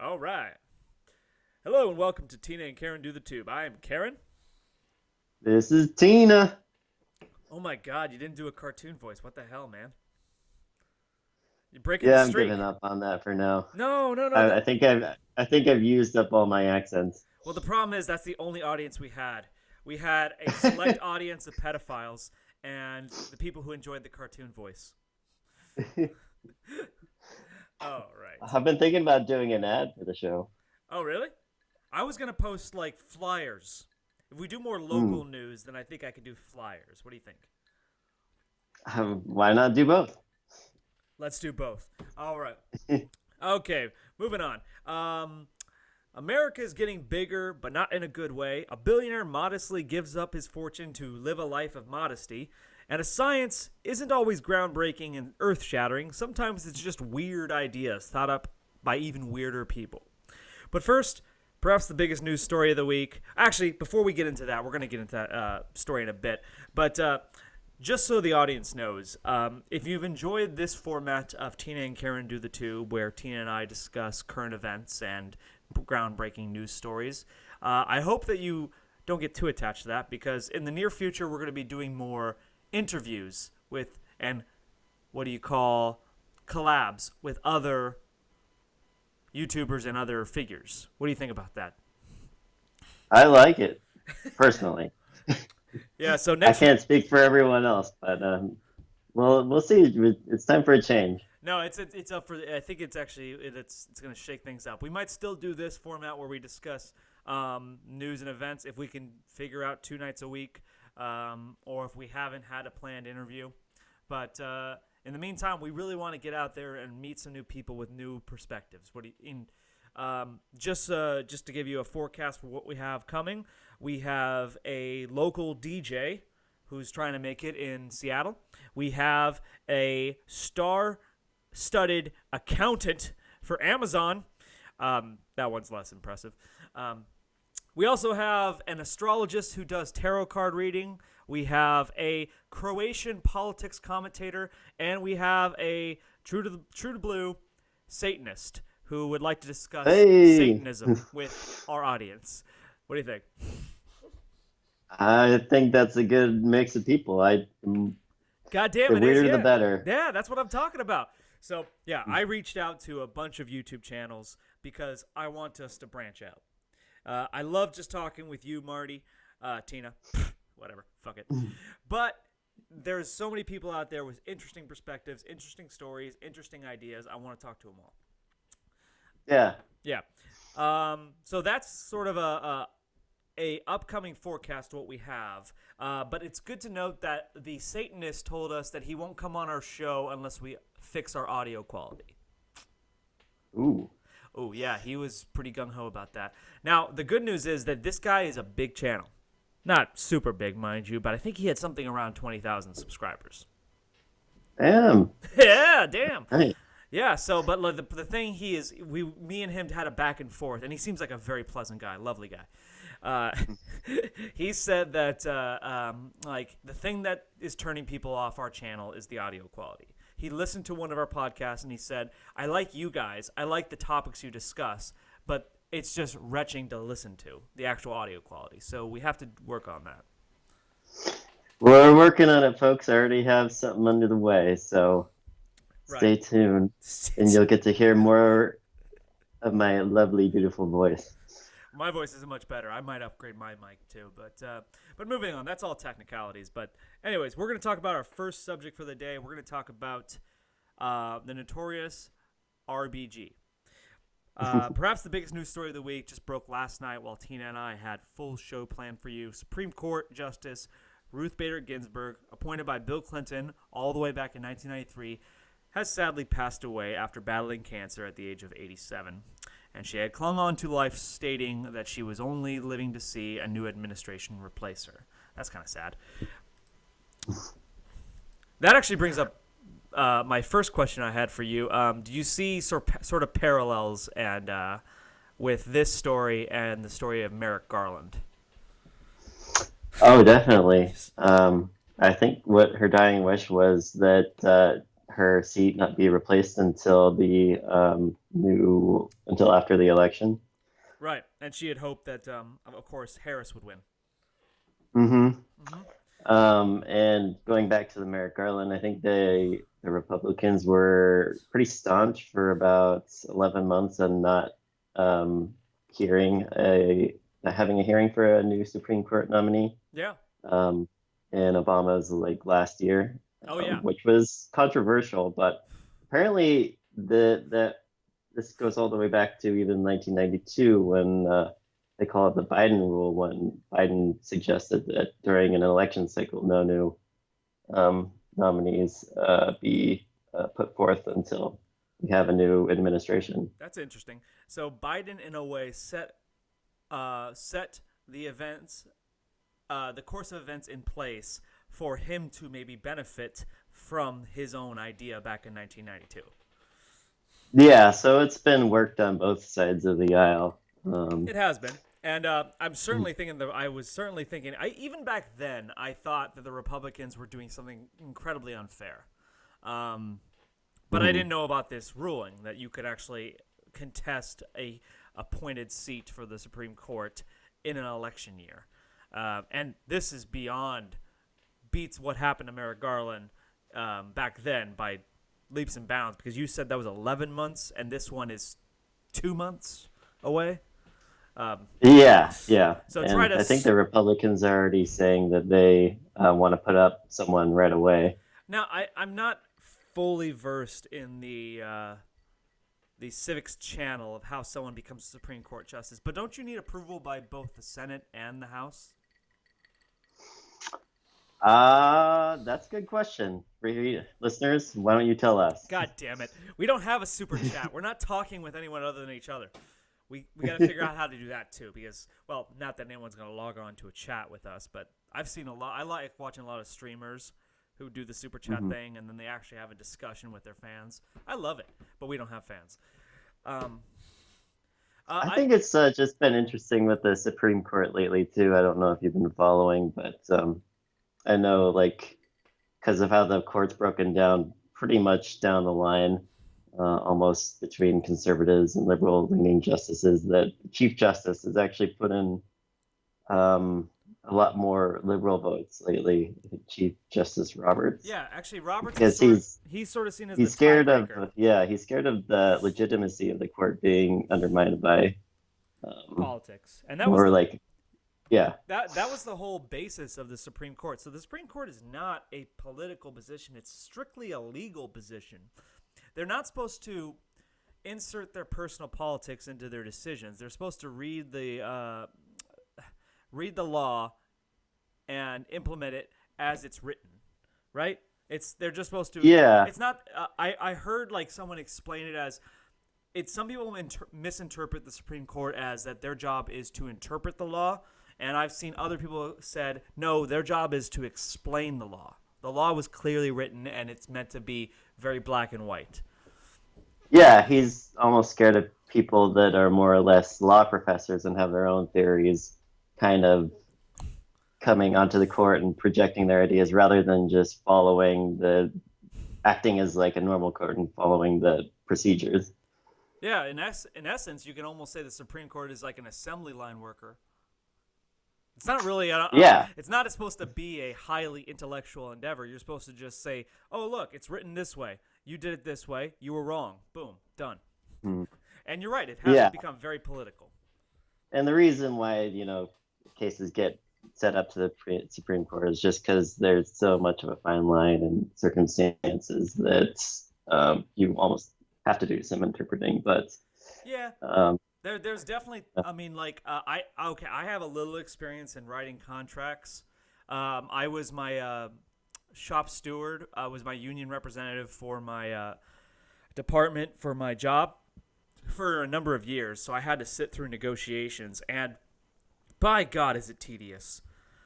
All right. Hello and welcome to Tina and Karen Do the Tube. I am Karen. This is Tina. Oh my god, you didn't do a cartoon voice. What the hell, man? You're breaking the Yeah, I'm giving streak. up on that for now. No, no, no. I, I think I've I think I've used up all my accents. Well, the problem is that's the only audience we had. We had a select audience of pedophiles and the people who enjoyed the cartoon voice. Oh, right. I've been thinking about doing an ad for the show. Oh, really? I was going to post like flyers. If we do more Hmm. local news, then I think I could do flyers. What do you think? Why not do both? Let's do both. All right. Okay, moving on. America is getting bigger, but not in a good way. A billionaire modestly gives up his fortune to live a life of modesty. And a science isn't always groundbreaking and earth shattering. Sometimes it's just weird ideas thought up by even weirder people. But first, perhaps the biggest news story of the week. Actually, before we get into that, we're going to get into that story in a bit. But just so the audience knows, if you've enjoyed this format of Tina and Karen Do the Tube, where Tina and I discuss current events and groundbreaking news stories, I hope that you don't get too attached to that, because in the near future, we're going to be doing more interviews with, and what do you call, collabs with other YouTubers and other figures. What do you think about that? I like it personally. Yeah, so I next can't speak for everyone else, but well, we'll see. It's time for a change. No, it's up for. I think it's actually it's going to shake things up. We might still do this format where we discuss news and events if we can figure out 2 nights a week, or if we haven't had a planned interview. But in the meantime, we really want to get out there and meet some new people with new perspectives. What do you, in just to give you a forecast for what we have coming, we have a local DJ who's trying to make it in Seattle. We have a star-studded accountant for Amazon. That one's less impressive. We also have an astrologist who does tarot card reading. We have a Croatian politics commentator, and we have a true to blue Satanist who would like to discuss Hey, Satanism with our audience. What do you think? I think that's a good mix of people. God damn, The it is, weirder the yeah. better. Yeah, that's what I'm talking about. So, yeah, I reached out to a bunch of YouTube channels because I want us to branch out. I love just talking with you, Marty, Tina, whatever, fuck it. But there's so many people out there with interesting perspectives, interesting stories, interesting ideas. I want to talk to them all. Yeah. Yeah. So that's sort of a upcoming forecast what we have. But it's good to note that the Satanist told us that he won't come on our show unless we fix our audio quality. Ooh. Oh, yeah, he was pretty gung-ho about that. Now, the good news is that this guy is a big channel. Not super big, mind you, but I think he had something around 20,000 subscribers. Damn. Yeah, damn. Hey. Yeah, so, but the thing me and him had a back and forth, and he seems like a very pleasant guy, lovely guy. He said that, like, the thing that is turning people off our channel is the audio quality. He listened to one of our podcasts, and he said, I like you guys, I like the topics you discuss, but it's just retching to listen to, the actual audio quality. So we have to work on that. We're working on it, folks. I already have something under the way, so Right. stay tuned, and you'll get to hear more of my lovely, beautiful voice. My voice isn't much better. I might upgrade my mic too, but moving on. That's all technicalities. But anyways, we're going to talk about our first subject for the day. We're going to talk about the notorious RBG. Perhaps the biggest news story of the week just broke last night while Tina and I had full show planned for you. Supreme Court Justice Ruth Bader Ginsburg, appointed by Bill Clinton all the way back in 1993, has sadly passed away after battling cancer at the age of 87. And she had clung on to life, stating that she was only living to see a new administration replace her. That's kind of sad. That actually brings up my first question I had for you. Do you see sort of parallels with this story and the story of Merrick Garland? Oh, definitely. I think what her dying wish was that her seat not be replaced until the until after the election. Right, and she had hoped that, of course, Harris would win. Mm-hmm. Hmm. And going back to the Merrick Garland, I think the Republicans were pretty staunch for about 11 months on not um, hearing a having a hearing for a new Supreme Court nominee. Yeah. Um, in Obama's like last year, Oh yeah. which was controversial, but apparently that this goes all the way back to even 1992 when they call it the Biden rule, when Biden suggested that during an election cycle, no new nominees be put forth until we have a new administration. That's interesting. So Biden, in a way, set the events, the course of events in place for him to maybe benefit from his own idea back in 1992. Yeah, so it's been worked on both sides of the aisle. It has been, and I'm certainly thinking that I was certainly thinking. Even back then, I thought that the Republicans were doing something incredibly unfair. But I Mhm. didn't know about this ruling that you could actually contest a appointed seat for the Supreme Court in an election year. And this is beats what happened to Merrick Garland back then by leaps and bounds, because you said that was 11 months and this one is 2 months away. Yeah, yeah. So try And to I think the Republicans are already saying that they want to put up someone right away. now. I'm not fully versed in the civics channel of how someone becomes a Supreme Court justice, but don't you need approval by both the Senate and the House? That's a good question. Listeners, why don't you tell us? God damn it. We don't have a super chat. We're not talking with anyone other than each other. We got to figure out how to do that too, because, well, not that anyone's going to log on to a chat with us, but I've seen a lot. I like watching a lot of streamers who do the super chat Mhm. thing, and then they actually have a discussion with their fans. I love it, but we don't have fans. Um, I think it's just been interesting with the Supreme Court lately too. I don't know if you've been following, but I know like because of how the court's broken down pretty much down the line, almost between conservatives and liberal leaning justices, that Chief Justice has actually put in a lot more liberal votes lately. I think Chief Justice Roberts, yeah, actually, Roberts is because sort of seen as the he's scared of tiebreaker. he's scared of the legitimacy of the court being undermined by Politics, and that was more like yeah. that was the whole basis of the Supreme Court. So the Supreme Court is not a political position; it's strictly a legal position. They're not supposed to insert their personal politics into their decisions. They're supposed to read the law and implement it as it's written, right? They're just supposed to. Yeah. It's not. I heard like someone explain it as it's. Some people misinterpret the Supreme Court as that their job is to interpret the law, and I've seen other people said no, their job is to explain the law. The law was clearly written, and it's meant to be very black and white. Yeah, he's almost scared of people that are more or less law professors and have their own theories kind of coming onto the court and projecting their ideas rather than just acting as like a normal court and following the procedures. Yeah, in essence, you can almost say the Supreme Court is like an assembly line worker. It's not really. Yeah. It's not supposed to be a highly intellectual endeavor. You're supposed to just say, "Oh, look, it's written this way. You did it this way. You were wrong. Boom, done." Hmm. And you're right. It has Yeah. become very political. And the reason why, cases get set up to the Supreme Court is just because there's so much of a fine line and circumstances that you almost have to do some interpreting. But Yeah, um, there's definitely. I mean, like, I have a little experience in writing contracts. I was my shop steward. I was my union representative for my department for my job for a number of years. So I had to sit through negotiations, and by God, is it tedious.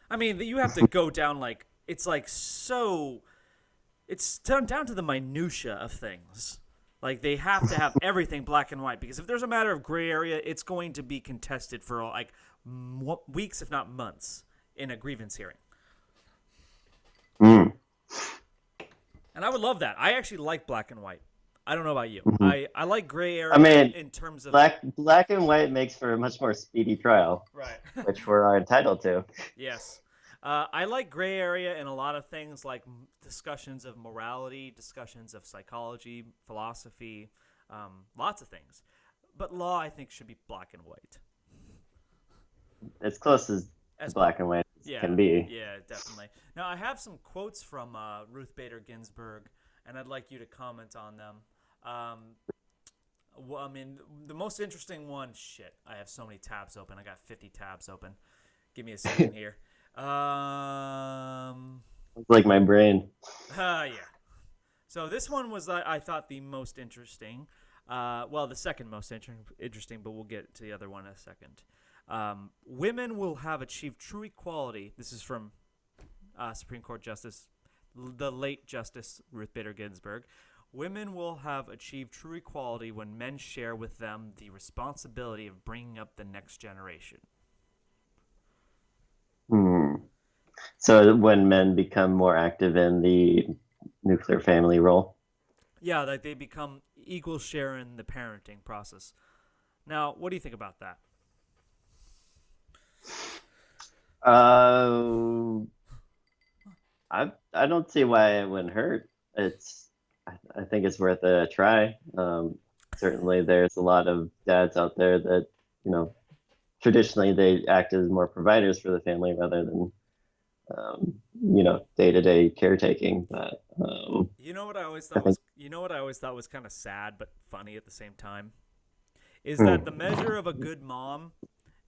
I mean, you have to go down like it's like so. It's down to the minutia of things. Like they have to have everything black and white, because if there's a matter of gray area, it's going to be contested for like weeks, if not months, in a grievance hearing. mm. And I would love that. I actually like black and white. I don't know about you. Mhm. I like gray I area mean, in terms of black and white makes for a much more speedy trial, right. which we're entitled to. Yes. I like gray area in a lot of things like discussions of morality, discussions of psychology, philosophy, lots of things. But law, I think, should be black and white. As close as to As black and white as Yeah, can be. yeah, definitely. Now, I have some quotes from Ruth Bader Ginsburg, and I'd like you to comment on them. Um, well, I mean, the most interesting one, shit, I have so many tabs open. I got 50 tabs open. Give me a second here. It's like my brain. Yeah. So this one was, I thought, the most interesting. Well, the second most interesting, but we'll get to the other one in a second. Women will have achieved true equality. This is from Supreme Court Justice, the late Justice Ruth Bader Ginsburg. Women will have achieved true equality when men share with them the responsibility of bringing up the next generation. Hmm. So when men become more active in the nuclear family role. Yeah, like they become equal share in the parenting process. Now, what do you think about that? Uh, I don't see why it wouldn't hurt. I think it's worth a try. Certainly, there's a lot of dads out there that you know traditionally they act as more providers for the family rather than day-to-day caretaking. But I think You know what I always thought was kind of sad but funny at the same time is that the hmm, measure of a good mom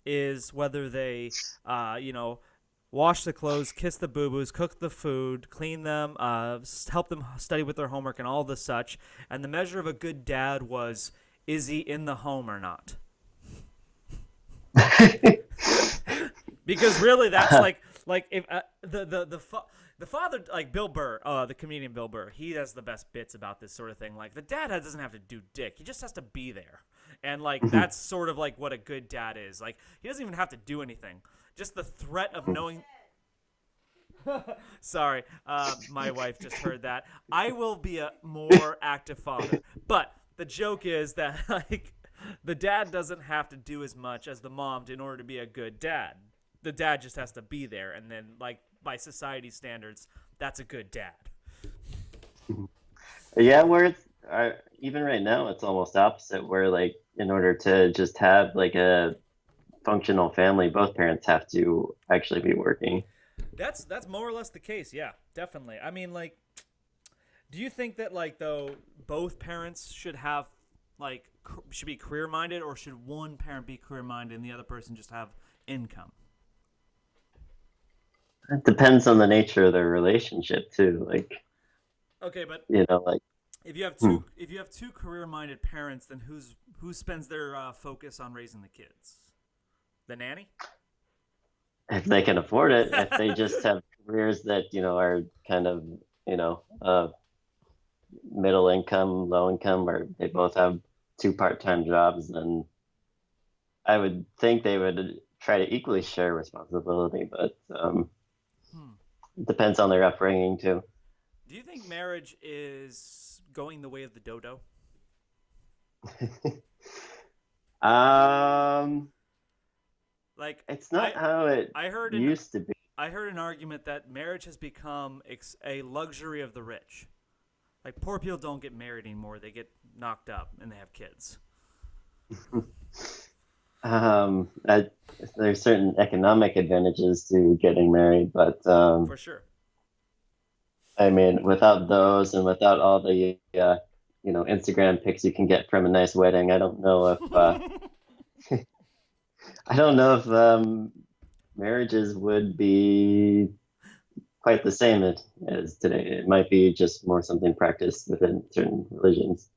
is whether they, wash the clothes, kiss the boo boos, cook the food, clean them, help them study with their homework, and all the such. And the measure of a good dad was, is he in the home or not? Because really, that's like if the father, like Bill Burr, the comedian Bill Burr, he has the best bits about this sort of thing. Like the dad doesn't have to do dick; he just has to be there, and like that's sort of like what a good dad is. Like he doesn't even have to do anything; just the threat of knowing. Sorry, my wife just heard that. I will be a more active father, but the joke is that like the dad doesn't have to do as much as the mom in order to be a good dad. The dad just has to be there, and then like by society standards, that's a good dad. yeah, where even right now it's almost opposite. Where like in order to just have like a functional family, both parents have to actually be working. That's more or less the case. Yeah, definitely. I mean, like, do you think that like though both parents should have like should be career minded, or should one parent be career minded and the other person just have income? It depends on the nature of their relationship too. Like, Okay, but like hmm, if you have two career minded parents, then who spends their focus on raising the kids? The nanny? if they can afford it, if they just have careers that, are kind of, middle income, low income, or they both have two part-time jobs, then I would think they would try to equally share responsibility, but Hmm. it depends on their upbringing too. Do you think marriage is going the way of the dodo? Um, Like it's not how it I heard an used to be. I heard an argument that marriage has become a luxury of the rich. Like poor people don't get married anymore; they get knocked up and they have kids. I, there's certain economic advantages to getting married, but For sure. I mean, without those and without all the Instagram pics you can get from a nice wedding, I don't know if marriages would be quite the same as today. It might be just more something practiced within certain religions.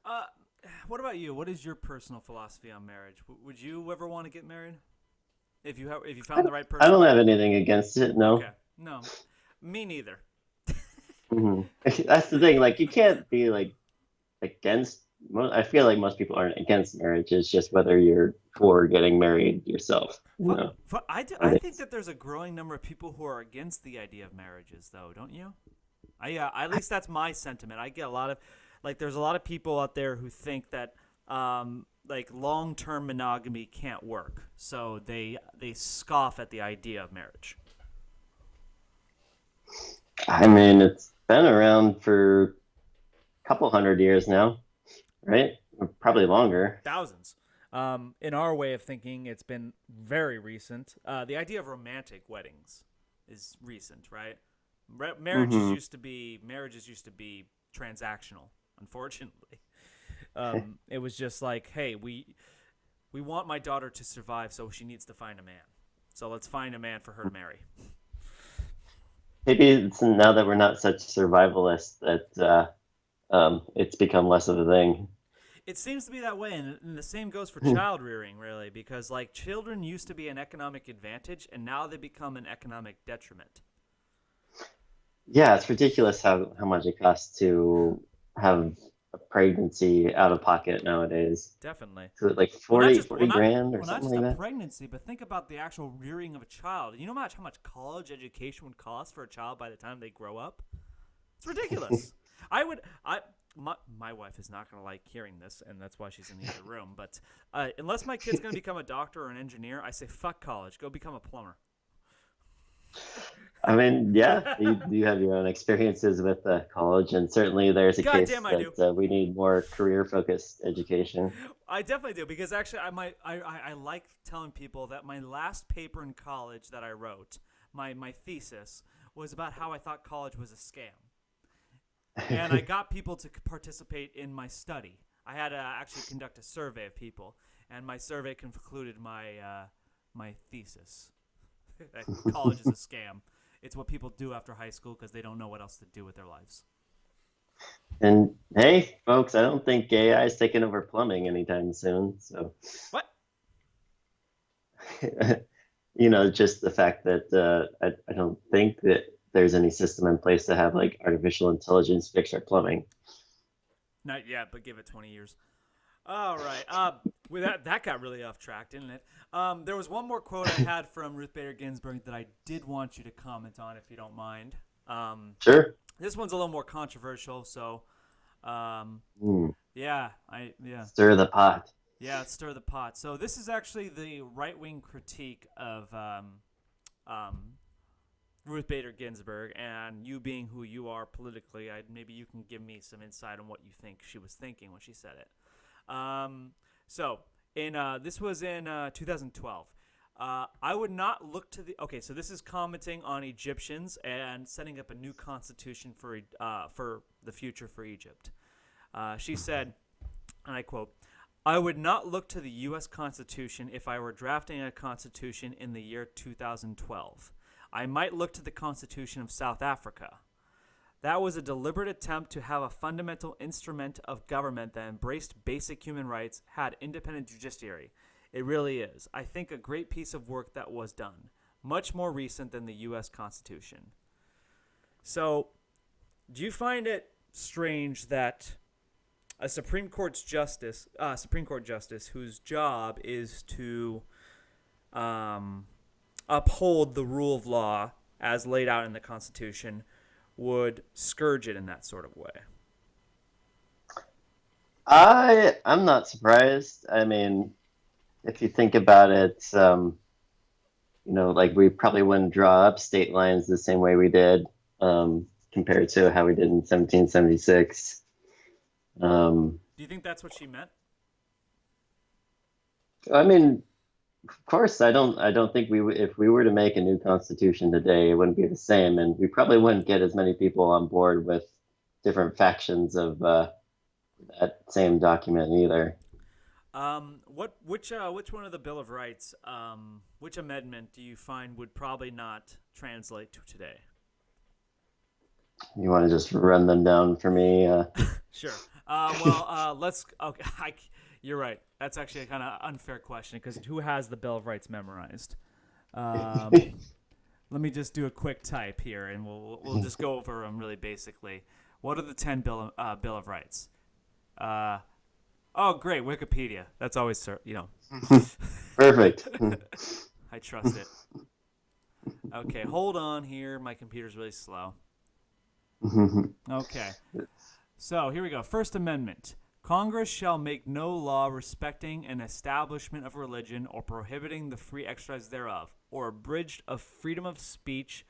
uh, what about you? What is your personal philosophy on marriage? Would you ever want to get married if you I, found the right I person? don't have anything against it. Okay, No. no, me neither. Hmm. That's the thing. Like, you can't be like against. I feel like most people aren't against marriage. It's just whether you're for getting married yourself. I I think think that there's a growing number of people who are against the idea of marriages, though, don't you? At least that's my sentiment. I get a lot of, like, there's a lot of people out there who think that, like, long-term monogamy can't work, so they scoff at the idea of marriage. I mean, it's been around for a couple hundred years now, right? Or probably longer. Thousands. In our way of thinking, it's been very recent. The idea of romantic weddings is recent, right? Hmm. Marriages used to be transactional. Unfortunately, it was just like, hey, we want my daughter to survive, so she needs to find a man. So let's find a man for her to marry. Maybe it's now that we're not such survivalists that it's become less of a thing. It seems to be that way, and the same goes for child rearing, really, because like children used to be an economic advantage, and now they become an economic detriment. Yeah, it's ridiculous how much it costs to have a pregnancy out of pocket nowadays. Definitely. So like Well, not 40, just 40 grand or not something just a like that. pregnancy, but think about the actual rearing of a child. You know how much college education would cost for a child by the time they grow up? It's ridiculous. I would I my wife is not going to like hearing this, and that's why she's in the other room. But unless my kid's going to become a doctor or an engineer, I say fuck college. Go become a plumber. I mean, yeah, you have your own experiences with college, and certainly there's a God case damn, I that do. we need more career-focused education. I definitely do because actually I like telling people that my last paper in college that I wrote, my thesis, was about how I thought college was a scam. And I got people to participate in my study. I had to actually conduct a survey of people, and my survey concluded my thesis. That college is a scam. It's what people do after high school because they don't know what else to do with their lives. And hey, folks, I don't think AI is taking over plumbing anytime soon. So, What? just the fact that I don't think that there's any system in place to have like artificial intelligence fix our plumbing. Not yet, but give it 20 years. All right. With that got really off track, didn't it? There was one more quote I had from Ruth Bader Ginsburg that I did want you to comment on, if you don't mind. Sure. This one's a little more controversial, so Hmm. yeah, Stir the pot. yeah, stir the pot. So this is actually the right wing critique of um, Ruth Bader Ginsburg, and you being who you are politically, maybe you can give me some insight on what you think she was thinking when she said it. So in this was in 2012. I would not look to the okay. So this is commenting on Egyptians and setting up a new constitution for the future for Egypt. She said, and I quote, "I would not look to the U.S. Constitution if I were drafting a constitution in the year 2012. I might look to the Constitution of South Africa. That was a deliberate attempt to have a fundamental instrument of government that embraced basic human rights, had independent judiciary. It really is, I think, a great piece of work that was done, much more recent than the U.S. Constitution." So, do you find it strange that a Supreme Court justice, whose job is to uphold the rule of law as laid out in the Constitution, would scourge it in that sort of way? I'm not surprised. I mean, if you think about it, like we probably wouldn't draw up state lines the same way we did compared to how we did in 1776. Do you think that's what she meant? I mean, of course, I don't think if we were to make a new constitution today, it wouldn't be the same, and we probably wouldn't get as many people on board with different factions of that same document either. Which one of the Bill of Rights, which amendment do you find would probably not translate to today? You want to just run them down for me? Sure. Let's. Okay, you're right. That's actually a kind of unfair question because who has the Bill of Rights memorized? Um, Let me just do a quick type here, and we'll just go over them really basically. What are the 10 Bill of Rights? Oh, great, Wikipedia. That's always Perfect. I trust it. Okay, hold on here. My computer's really slow. Okay. So here we go. First Amendment. Congress shall make no law respecting an establishment of religion or prohibiting the free exercise thereof, or abridged of freedom of speech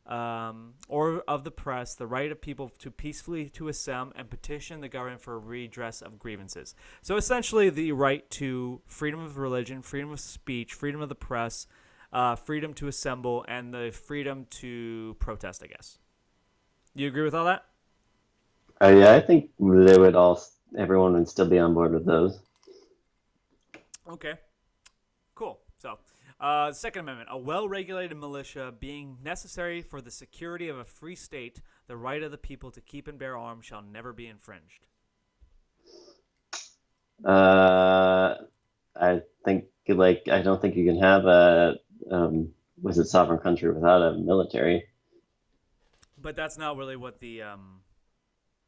or of the press, the right of people to peacefully to assemble and petition the government for redress of grievances. So essentially the right to freedom of religion, freedom of speech, freedom of the press, freedom to assemble, and the freedom to protest, I guess. You agree with all that? Yeah, I think everyone would still be on board with those. Okay. Cool. So, Second Amendment. A well-regulated militia being necessary for the security of a free state, the right of the people to keep and bear arms shall never be infringed. I think I don't think you can have a sovereign country without a military. But that's not really what the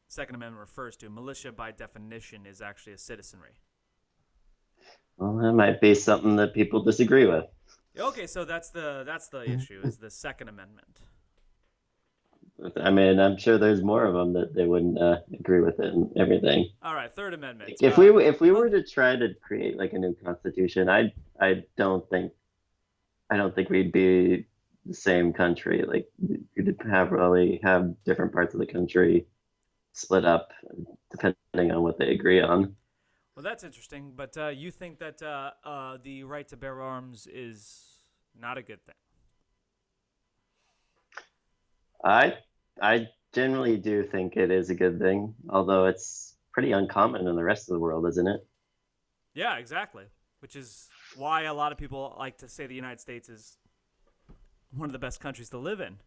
Second Amendment refers to. Militia, by definition, is actually a citizenry. Well, that might be something that people disagree with. Okay, so that's the issue, is the Second Amendment. I mean, I'm sure there's more of them that they wouldn't agree with it and everything. All right, Third Amendment. Like, if we were to try to create like a new constitution, I don't think we'd be the same country. Like you'd probably have different parts of the country split up depending on what they agree on. Well, that's interesting, but you think that the right to bear arms is not a good thing. I generally do think it is a good thing, although it's pretty uncommon in the rest of the world, isn't it? Yeah, exactly. Which is why a lot of people like to say the United States is one of the best countries to live in.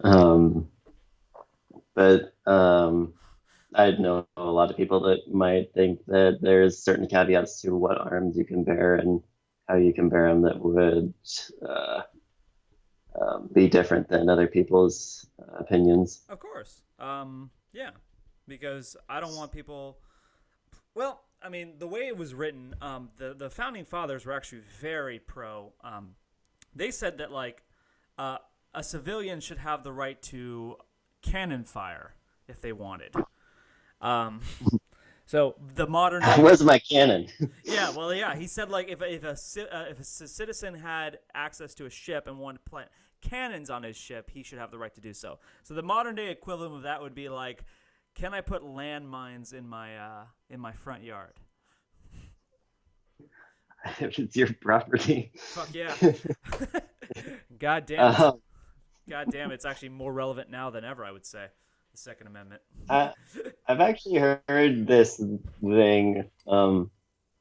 um, but I know a lot of people that might think that there's certain caveats to what arms you can bear and how you can bear them that would be different than other people's opinions. Of course. Yeah, because I don't want people. Well, I mean, the way it was written, the founding fathers were actually very pro. They said that a civilian should have the right to cannon fire if they wanted. So the modern day, Where's my cannon? yeah, well, yeah, he said if a citizen had access to a ship and wanted to plant cannons on his ship, he should have the right to do so. So the modern day equivalent of that would be like, can I put landmines in my front yard? If it's your property. Fuck yeah. God damn it. God damn it. It's actually more relevant now than ever, I would say. The Second Amendment. I've actually heard this thing, and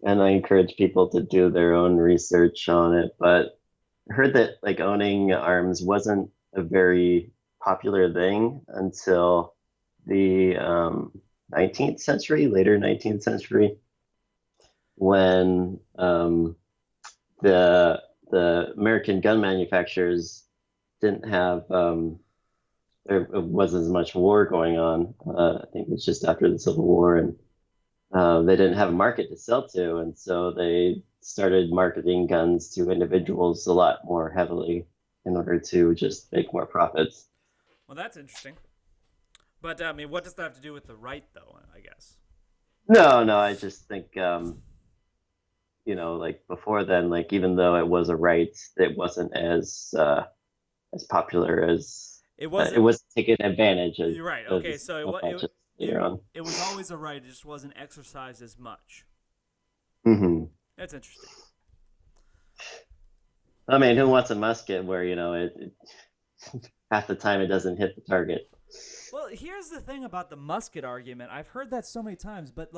I encourage people to do their own research on it, but I heard that like owning arms wasn't a very popular thing until the 19th century, later 19th century, when the American gun manufacturers didn't have there wasn't as much war going on. I think it was just after the Civil War, and they didn't have a market to sell to, and so they started marketing guns to individuals a lot more heavily in order to just make more profits. Well, that's interesting. But, I mean, what does that have to do with the right, though, I guess? No, I just think, like before then, like even though it was a right, it wasn't as popular as it was taken advantage of. You're right. Okay, so it was always a right. It just wasn't exercised as much. Mm-hmm. That's interesting. I mean, who wants a musket where it half the time it doesn't hit the target? Well, here's the thing about the musket argument. I've heard that so many times, but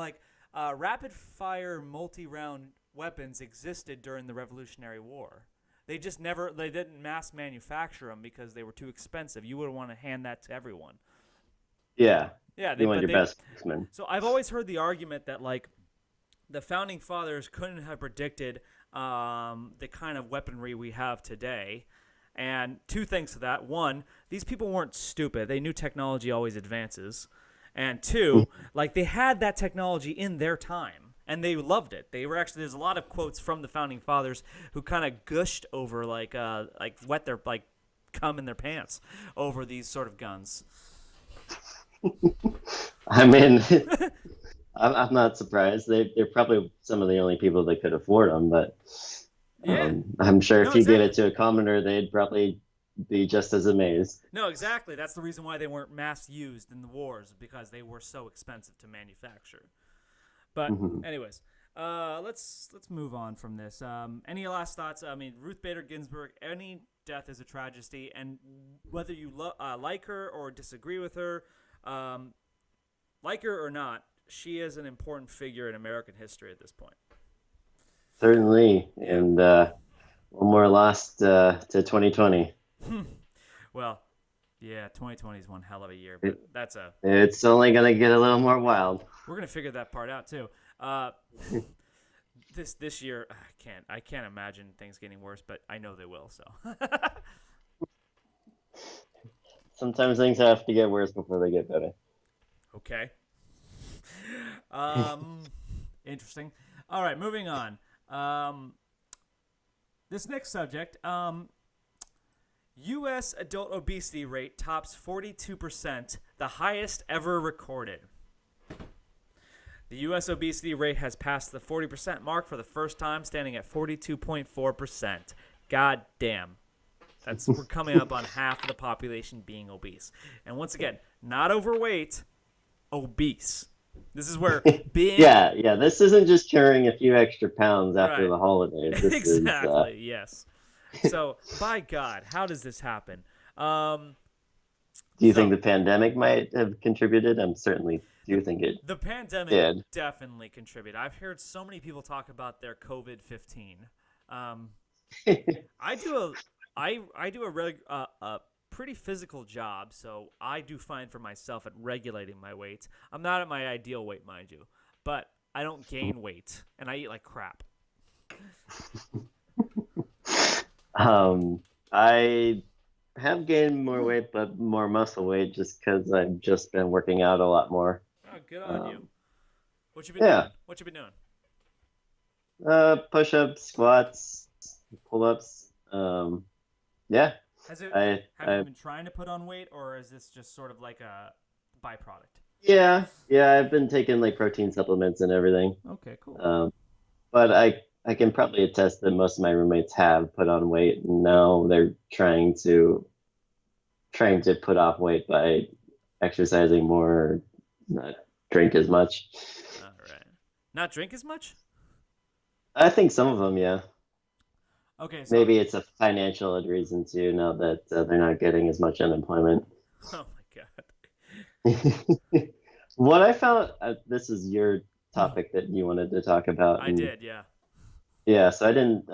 rapid-fire multi-round weapons existed during the Revolutionary War. They didn't mass manufacture them because they were too expensive. You wouldn't want to hand that to everyone. Yeah. Yeah. You want your best marksman. So I've always heard the argument that the founding fathers couldn't have predicted the kind of weaponry we have today. And two things to that. One, these people weren't stupid. They knew technology always advances. And two, they had that technology in their time. And they loved it. There's a lot of quotes from the founding fathers who kind of gushed over wet their cum in their pants over these sort of guns. I mean, I'm not surprised. They're probably some of the only people that could afford them, but Yeah. I'm sure No, if you give exactly. it to a commoner, they'd probably be just as amazed. No, exactly. That's the reason why they weren't mass used in the wars, because they were so expensive to manufacture. But Hmm. anyways, let's move on from this. Any last thoughts? I mean, Ruth Bader Ginsburg. Any death is a tragedy, and whether you like her or disagree with her, um, like her or not, she is an important figure in American history at this point. Certainly, Yeah. and one more lost to 2020. Well, yeah, 2020 is one hell of a year, but It, that's a it's only gonna get a little more wild. we're gonna figure that part out too. Uh, this year, I can't imagine things getting worse, but I know they will. So Sometimes things have to get worse before they get better. okay. Um, interesting. All right, moving on. Um, this next subject. U.S. adult obesity rate tops 42%, the highest ever recorded. The U.S. obesity rate has passed the 40% mark for the first time, standing at 42.4%. God damn. We're coming up on half of the population being obese. And once again, not overweight, obese. This is where being Yeah, yeah. This isn't just carrying a few extra pounds after right. the holidays. This is Exactly, yes. So, by God, how does this happen? Um, do you think so the pandemic might have contributed? I'm certainly the do think it the pandemic did. definitely contributed. I've heard so many people talk about their COVID-15. Um, I do a I do a pretty physical job, so I do fine for myself at regulating my weight. I'm not at my ideal weight, mind you, but I don't gain weight, and I eat like crap. I have gained more weight, but more muscle weight just because I've just been working out a lot more. Oh, good on you. Um, What you been doing? yeah, What you been doing? push-ups, squats, pull-ups. Yeah, Has it I, have you I, been trying to put on weight, or is this just sort of like a byproduct? yeah, I've been taking like protein supplements and everything. Okay, cool. Um, but I can probably attest that most of my roommates have put on weight, and now they're trying to put off weight by exercising more, not drink as much. All right. Not drink as much? I think some of them, yeah. Okay, so Maybe it's a financial reason too, now that they're not getting as much unemployment. oh my What I found, this is your god. topic that you wanted to talk about, I and did, yeah. yeah, so I didn't.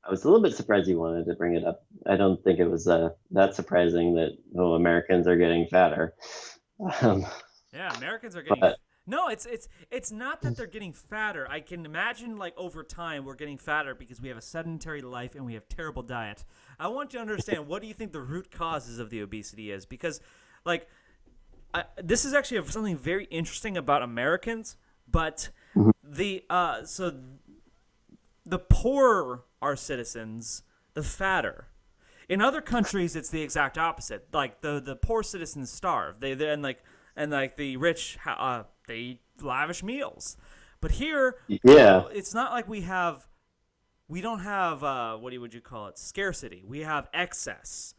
I was a little bit surprised you wanted to bring it up. I don't think it was that surprising that Americans are getting fatter. Um, Yeah, Americans are getting but no, it's not that they're getting fatter. I can imagine like over time we're getting fatter because we have a sedentary life and we have terrible diet. I want you to understand, what do you think the root causes of the obesity is? Because like this is actually something very interesting about Americans, but the poorer our citizens, the fatter. In other countries, it's the exact opposite. Like the poor citizens starve. And like the rich, they eat lavish meals. But here, yeah, it's not like we don't have what would you call it? Scarcity. We have excess,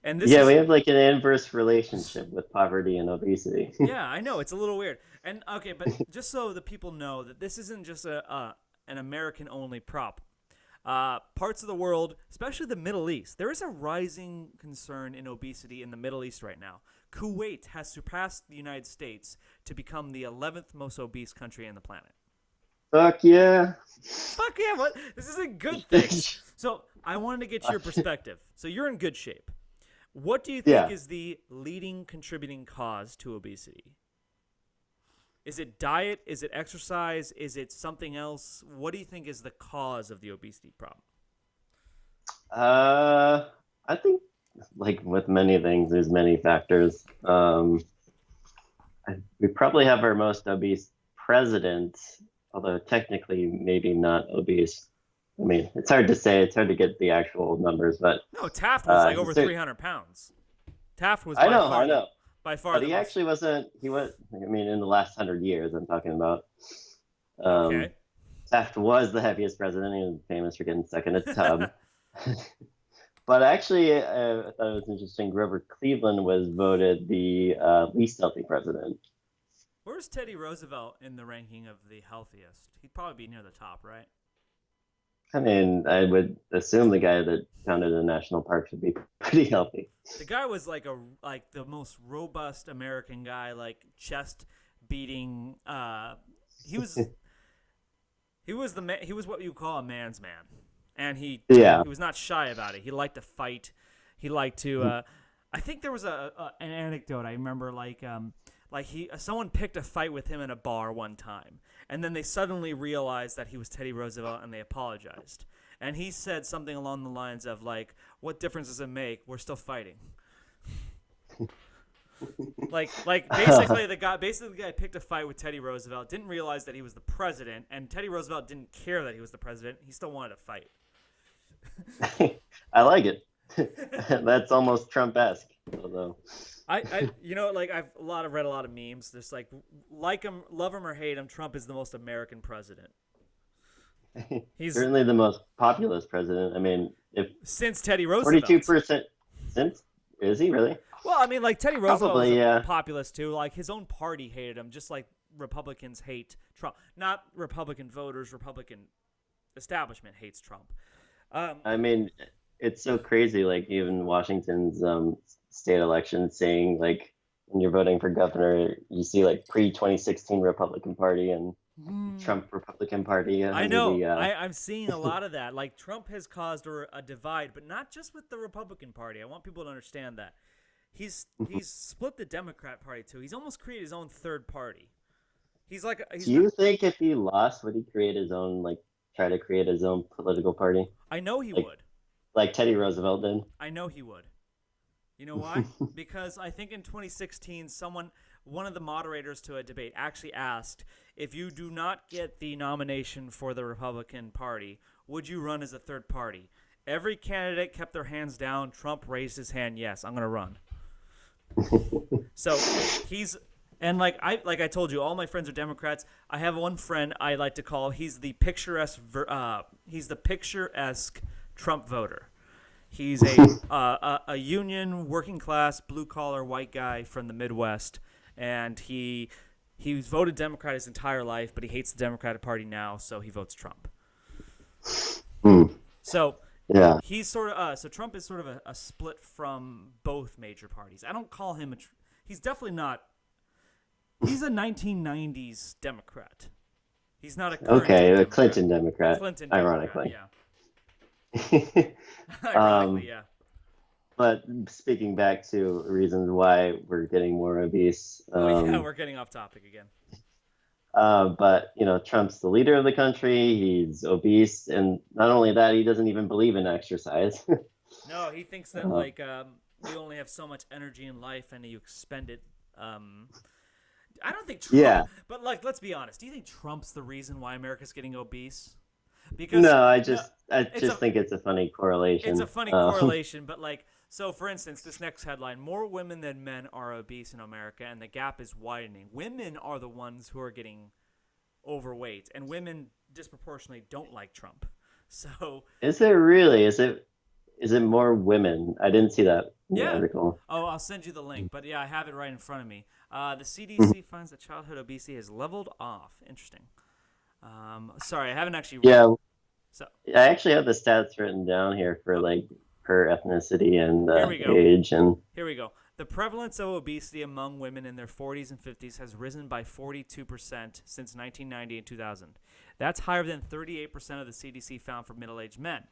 and this yeah, we is have like an inverse relationship with poverty and obesity. yeah, I know it's a little weird. And okay, but just so the people know that this isn't just an American only prop. Parts of the world, especially the Middle East, there is a rising concern in obesity in the Middle East right now. Kuwait has surpassed the United States to become the 11th most obese country on the planet. Fuck yeah. Fuck yeah, what? This is a good thing. So I wanted to get your perspective. So you're in good shape. What do you think Yeah. is the leading contributing cause to obesity? Is it diet? Is it exercise? Is it something else? What do you think is the cause of the obesity problem? Uh, I think like with many things, there's many factors. We probably have our most obese president, although technically maybe not obese. I mean, it's hard to say. It's hard to get the actual numbers, but No, Taft was like he's over 300 pounds. Taft was I know, by far but the he most. actually wasn't. He was. I mean, in the last 100 years, I'm talking about. Um, Okay. Taft was the heaviest president. He was famous for getting stuck in a tub. But actually, I thought it was interesting. Grover Cleveland was voted the least healthy president. Where's Teddy Roosevelt in the ranking of the healthiest? He'd probably be near the top, right? I mean, I would assume the guy that founded the national park should be pretty healthy. The guy was like the most robust American guy, like chest beating. He was he was what you call a man's man, and Yeah. he was not shy about it. He liked to fight. He liked to. I think there was an anecdote I remember like someone picked a fight with him in a bar one time, and then they suddenly realized that he was Teddy Roosevelt, and they apologized. And he said something along the lines of like, "What difference does it make? We're still fighting." like basically the guy picked a fight with Teddy Roosevelt, didn't realize that he was the president, and Teddy Roosevelt didn't care that he was the president. He still wanted to fight. I like it. That's almost Trump-esque, although. I've read a lot of memes. There's like him, love him or hate him, Trump is the most American president. He's Certainly the most populist president. I mean, if since Teddy Roosevelt. 42% since, is he really? Well, I mean, like Teddy Roosevelt Probably, was yeah. populist too. Like his own party hated him, just like Republicans hate Trump. Not Republican voters, Republican establishment hates Trump. I mean, it's so crazy. Like even Washington's state election, saying like when you're voting for governor, you see like pre-2016 Republican Party and Trump Republican Party. I know. I'm seeing a lot of that. Like Trump has caused a divide, but not just with the Republican Party. I want people to understand that. He's split the Democrat Party too. He's almost created his own third party. Do you think if he lost, would he create his own, like try to create his own political party? I know he would. Like Teddy Roosevelt did? I know he would. You know why? Because I think in 2016, one of the moderators to a debate actually asked, if you do not get the nomination for the Republican Party, would you run as a third party? Every candidate kept their hands down. Trump raised his hand, yes, I'm going to run. So like I told you, all my friends are Democrats. I have one friend I like to call, he's the picturesque Trump voter. He's a union, working class, blue collar, white guy from the Midwest, and he's voted Democrat his entire life, but he hates the Democratic Party now, so he votes Trump. So yeah, he's sort of so Trump is sort of a split from both major parties. I don't call him he's definitely not. He's a 1990s Democrat. He's not a current a Clinton Democrat. Ironically. Yeah. Ironically, yeah. But speaking back to reasons why we're getting more obese. We're getting off topic again. But Trump's the leader of the country. He's obese, and not only that, he doesn't even believe in exercise. No, he thinks that we only have so much energy in life, and you expend it. I don't think Trump. Yeah. But let's be honest. Do you think Trump's the reason why America's getting obese? Because no, I just think it's a funny correlation. It's a funny correlation, but so for instance, this next headline: more women than men are obese in America, and the gap is widening. Women are the ones who are getting overweight, and women disproportionately don't like Trump. So is it really? Is it more women? I didn't see that in the article. Oh, I'll send you the link. But yeah, I have it right in front of me. The CDC finds that childhood obesity has leveled off. Interesting. Sorry, I haven't actually. Yeah. So I actually have the stats written down here for per ethnicity and age and. Here we go. The prevalence of obesity among women in their 40s and 50s has risen by 42% since 1990 and 2000. That's higher than 38% of the CDC found for middle-aged men.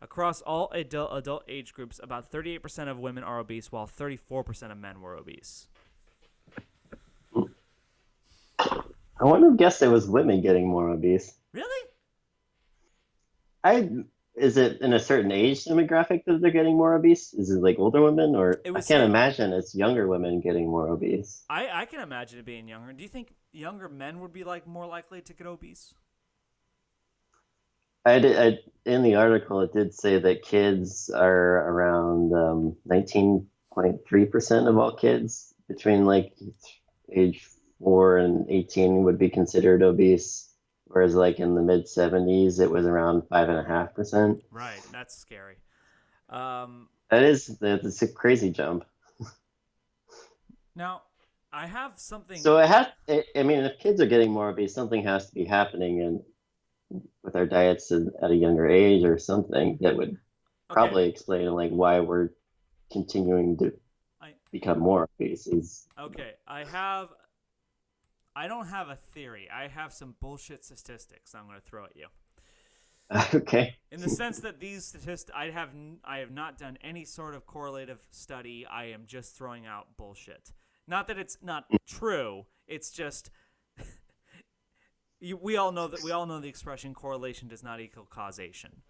Across all adult age groups, about 38% of women are obese, while 34% of men were obese. I wouldn't have guessed it was women getting more obese. Really? Is it in a certain age demographic that they're getting more obese? Is it like older women, or I can't imagine it's younger women getting more obese. I can imagine it being younger. Do you think younger men would be more likely to get obese? In the article, it did say that kids are around 19.3% of all kids between like age 4 and 18 would be considered obese, whereas like in the mid 70s, it was around 5.5%. Right. That's scary. Um, That's a crazy jump. Now, I have something. So I mean, if kids are getting more obese, something has to be happening with our diets at a younger age or something that would Okay. probably explain like why we're continuing to I become more obese. okay. I don't have a theory. I have some bullshit statistics I'm going to throw at you. Okay. In the sense that these statistics, I have not done any sort of correlative study. I am just throwing out bullshit. Not that it's not true. It's just we all know the expression correlation does not equal causation.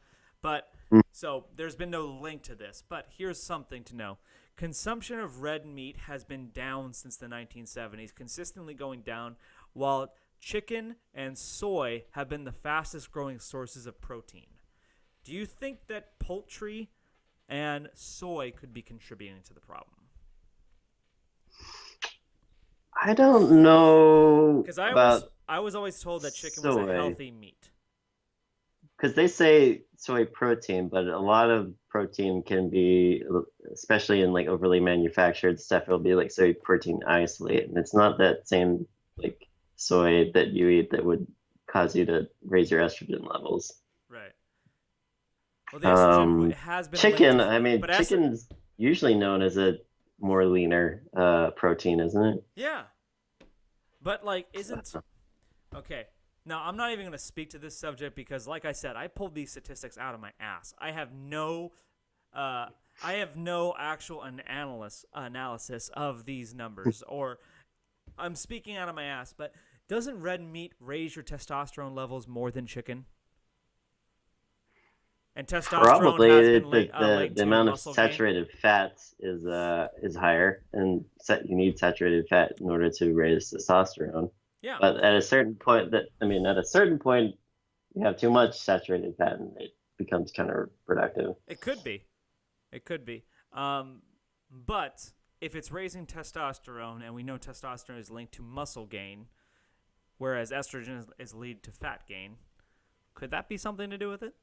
But so there's been no link to this. But here's something to know. Consumption of red meat has been down since the 1970s, consistently going down, while chicken and soy have been the fastest growing sources of protein. Do you think that poultry and soy could be contributing to the problem? I don't know Because about I was always told that chicken was a soy healthy meat. because they say soy protein, but a lot of protein can be, especially in like overly manufactured stuff, it'll be like soy protein isolate, and it's not that same like soy that you eat that would cause you to raise your estrogen levels. Right. Well, the estrogen Um, has been linked chicken, to, I mean, but chicken's usually known as a more leaner protein, isn't it? yeah, but like isn't okay. Now, I'm not even going to speak to this subject because, like I said, I pulled these statistics out of my ass. I have no actual analysis of these numbers, or I'm speaking out of my ass. But doesn't red meat raise your testosterone levels more than chicken? And testosterone has Probably been the linked the to amount of muscle gain. saturated fat is higher, and you need saturated fat in order to raise testosterone. Yeah, But at a certain point, at a certain point, you have too much saturated fat, and it becomes counterproductive. it could be. It could be. But if it's raising testosterone, and we know testosterone is linked to muscle gain, whereas estrogen is lead to fat gain, could that be something to do with it?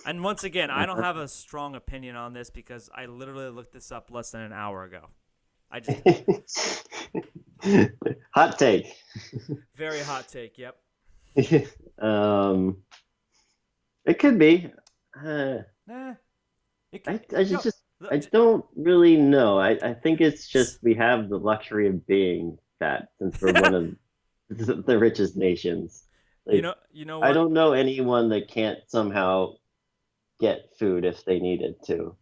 And once again, I don't have a strong opinion on this because I literally looked this up less than an hour ago. I just Hot take. very hot take. Yep. um, it could be. Uh, Nah. I Yo, just I don't really know. I think it's just we have the luxury of being fat since we're one of the richest nations. Like you know I what? don't know anyone that can't somehow get food if they needed to.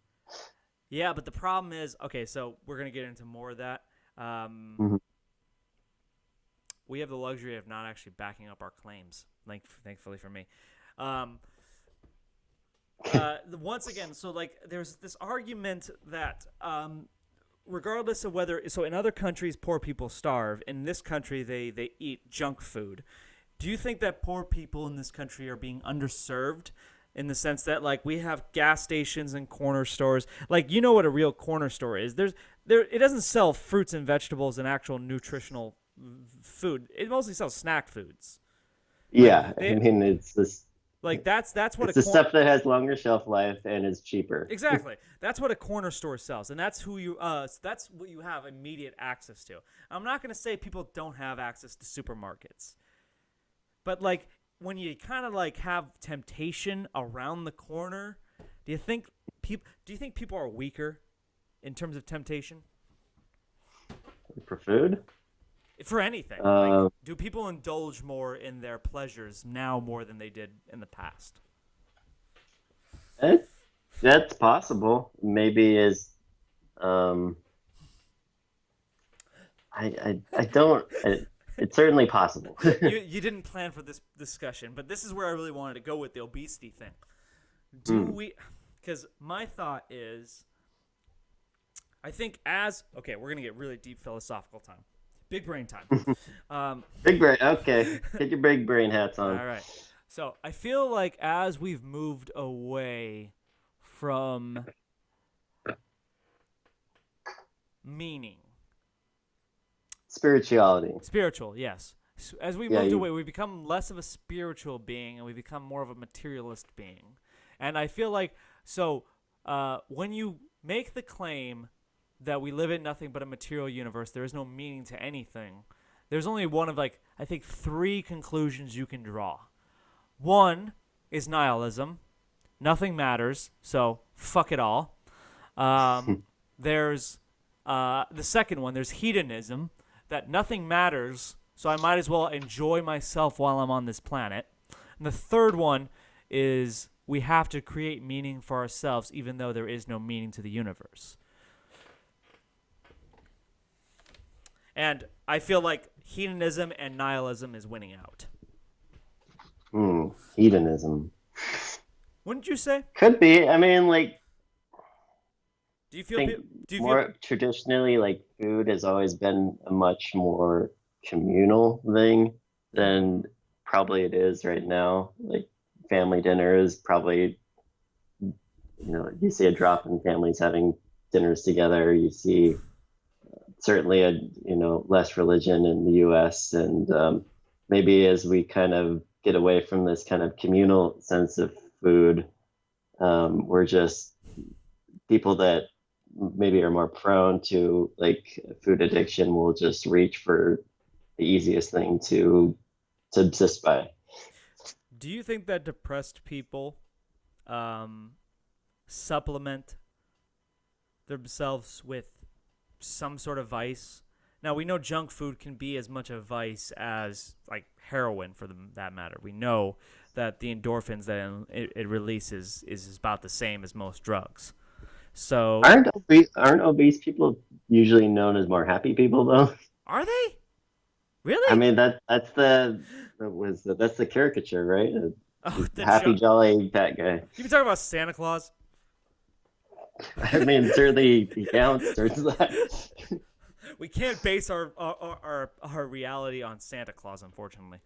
Yeah, but the problem is, okay, so we're gonna get into more of that. Mhm. We have the luxury of not actually backing up our claims. Thankfully for me. Um, Once again, so like there's this argument that regardless of whether so in other countries poor people starve, in this country they eat junk food. Do you think that poor people in this country are being underserved in the sense that like we have gas stations and corner stores? Like you know what a real corner store is. There it doesn't sell fruits and vegetables and actual nutritional food. It mostly sells snack foods. Like Yeah, I they mean that's what a it's the stuff that has longer shelf life and is cheaper. exactly. That's what a corner store sells, and that's who you. That's what you have immediate access to. I'm not going to say people don't have access to supermarkets, but like when you kind of like have temptation around the corner, do you think people are weaker in terms of temptation For food? for anything? Like, Um, do people indulge more in their pleasures now more than they did in the past? it, that's possible. Maybe is um I don't it's certainly possible. You didn't plan for this discussion, but this is where I really wanted to go with the obesity thing. Do Hmm. we? Because my thought is, I think as okay, we're gonna get really deep philosophical time, big brain time. Big brain. Okay. Get your big brain hats on. All right. So I feel like as we've moved away from meaning, Spirituality. spiritual, yes. As we Yeah, moved away, we become less of a spiritual being and we become more of a materialist being. And I feel like, so when you make the claim that we live in nothing but a material universe, there is no meaning to anything, there's only one of, like, I think 3 conclusions you can draw. One is nihilism. Nothing matters, so fuck it all. There's the second one, there's hedonism, that nothing matters, so I might as well enjoy myself while I'm on this planet. And the third one is we have to create meaning for ourselves even though there is no meaning to the universe. And I feel like hedonism and nihilism is winning out. Hedonism. Wouldn't you say? Could be. I mean, like, Do you I feel? think Do you more feel? traditionally, like, food has always been a much more communal thing than probably it is right now. Like, family dinner is probably, you see a drop in families having dinners together. You see certainly less religion in the U.S. and maybe as we kind of get away from this kind of communal sense of food, we're just people that maybe are more prone to like food addiction will just reach for the easiest thing to subsist by. Do you think that depressed people um, supplement themselves with some sort of vice? Now we know junk food can be as much a vice as like heroin, for that matter. We know that the endorphins that it releases is about the same as most drugs. So Aren't obese people usually known as more happy people though? are they I really? mean that's the caricature, right? Oh, Happy jolly fat guy. you been talking about Santa Claus? I mean, certainly he counts towards that. We can't base our reality on Santa Claus, unfortunately.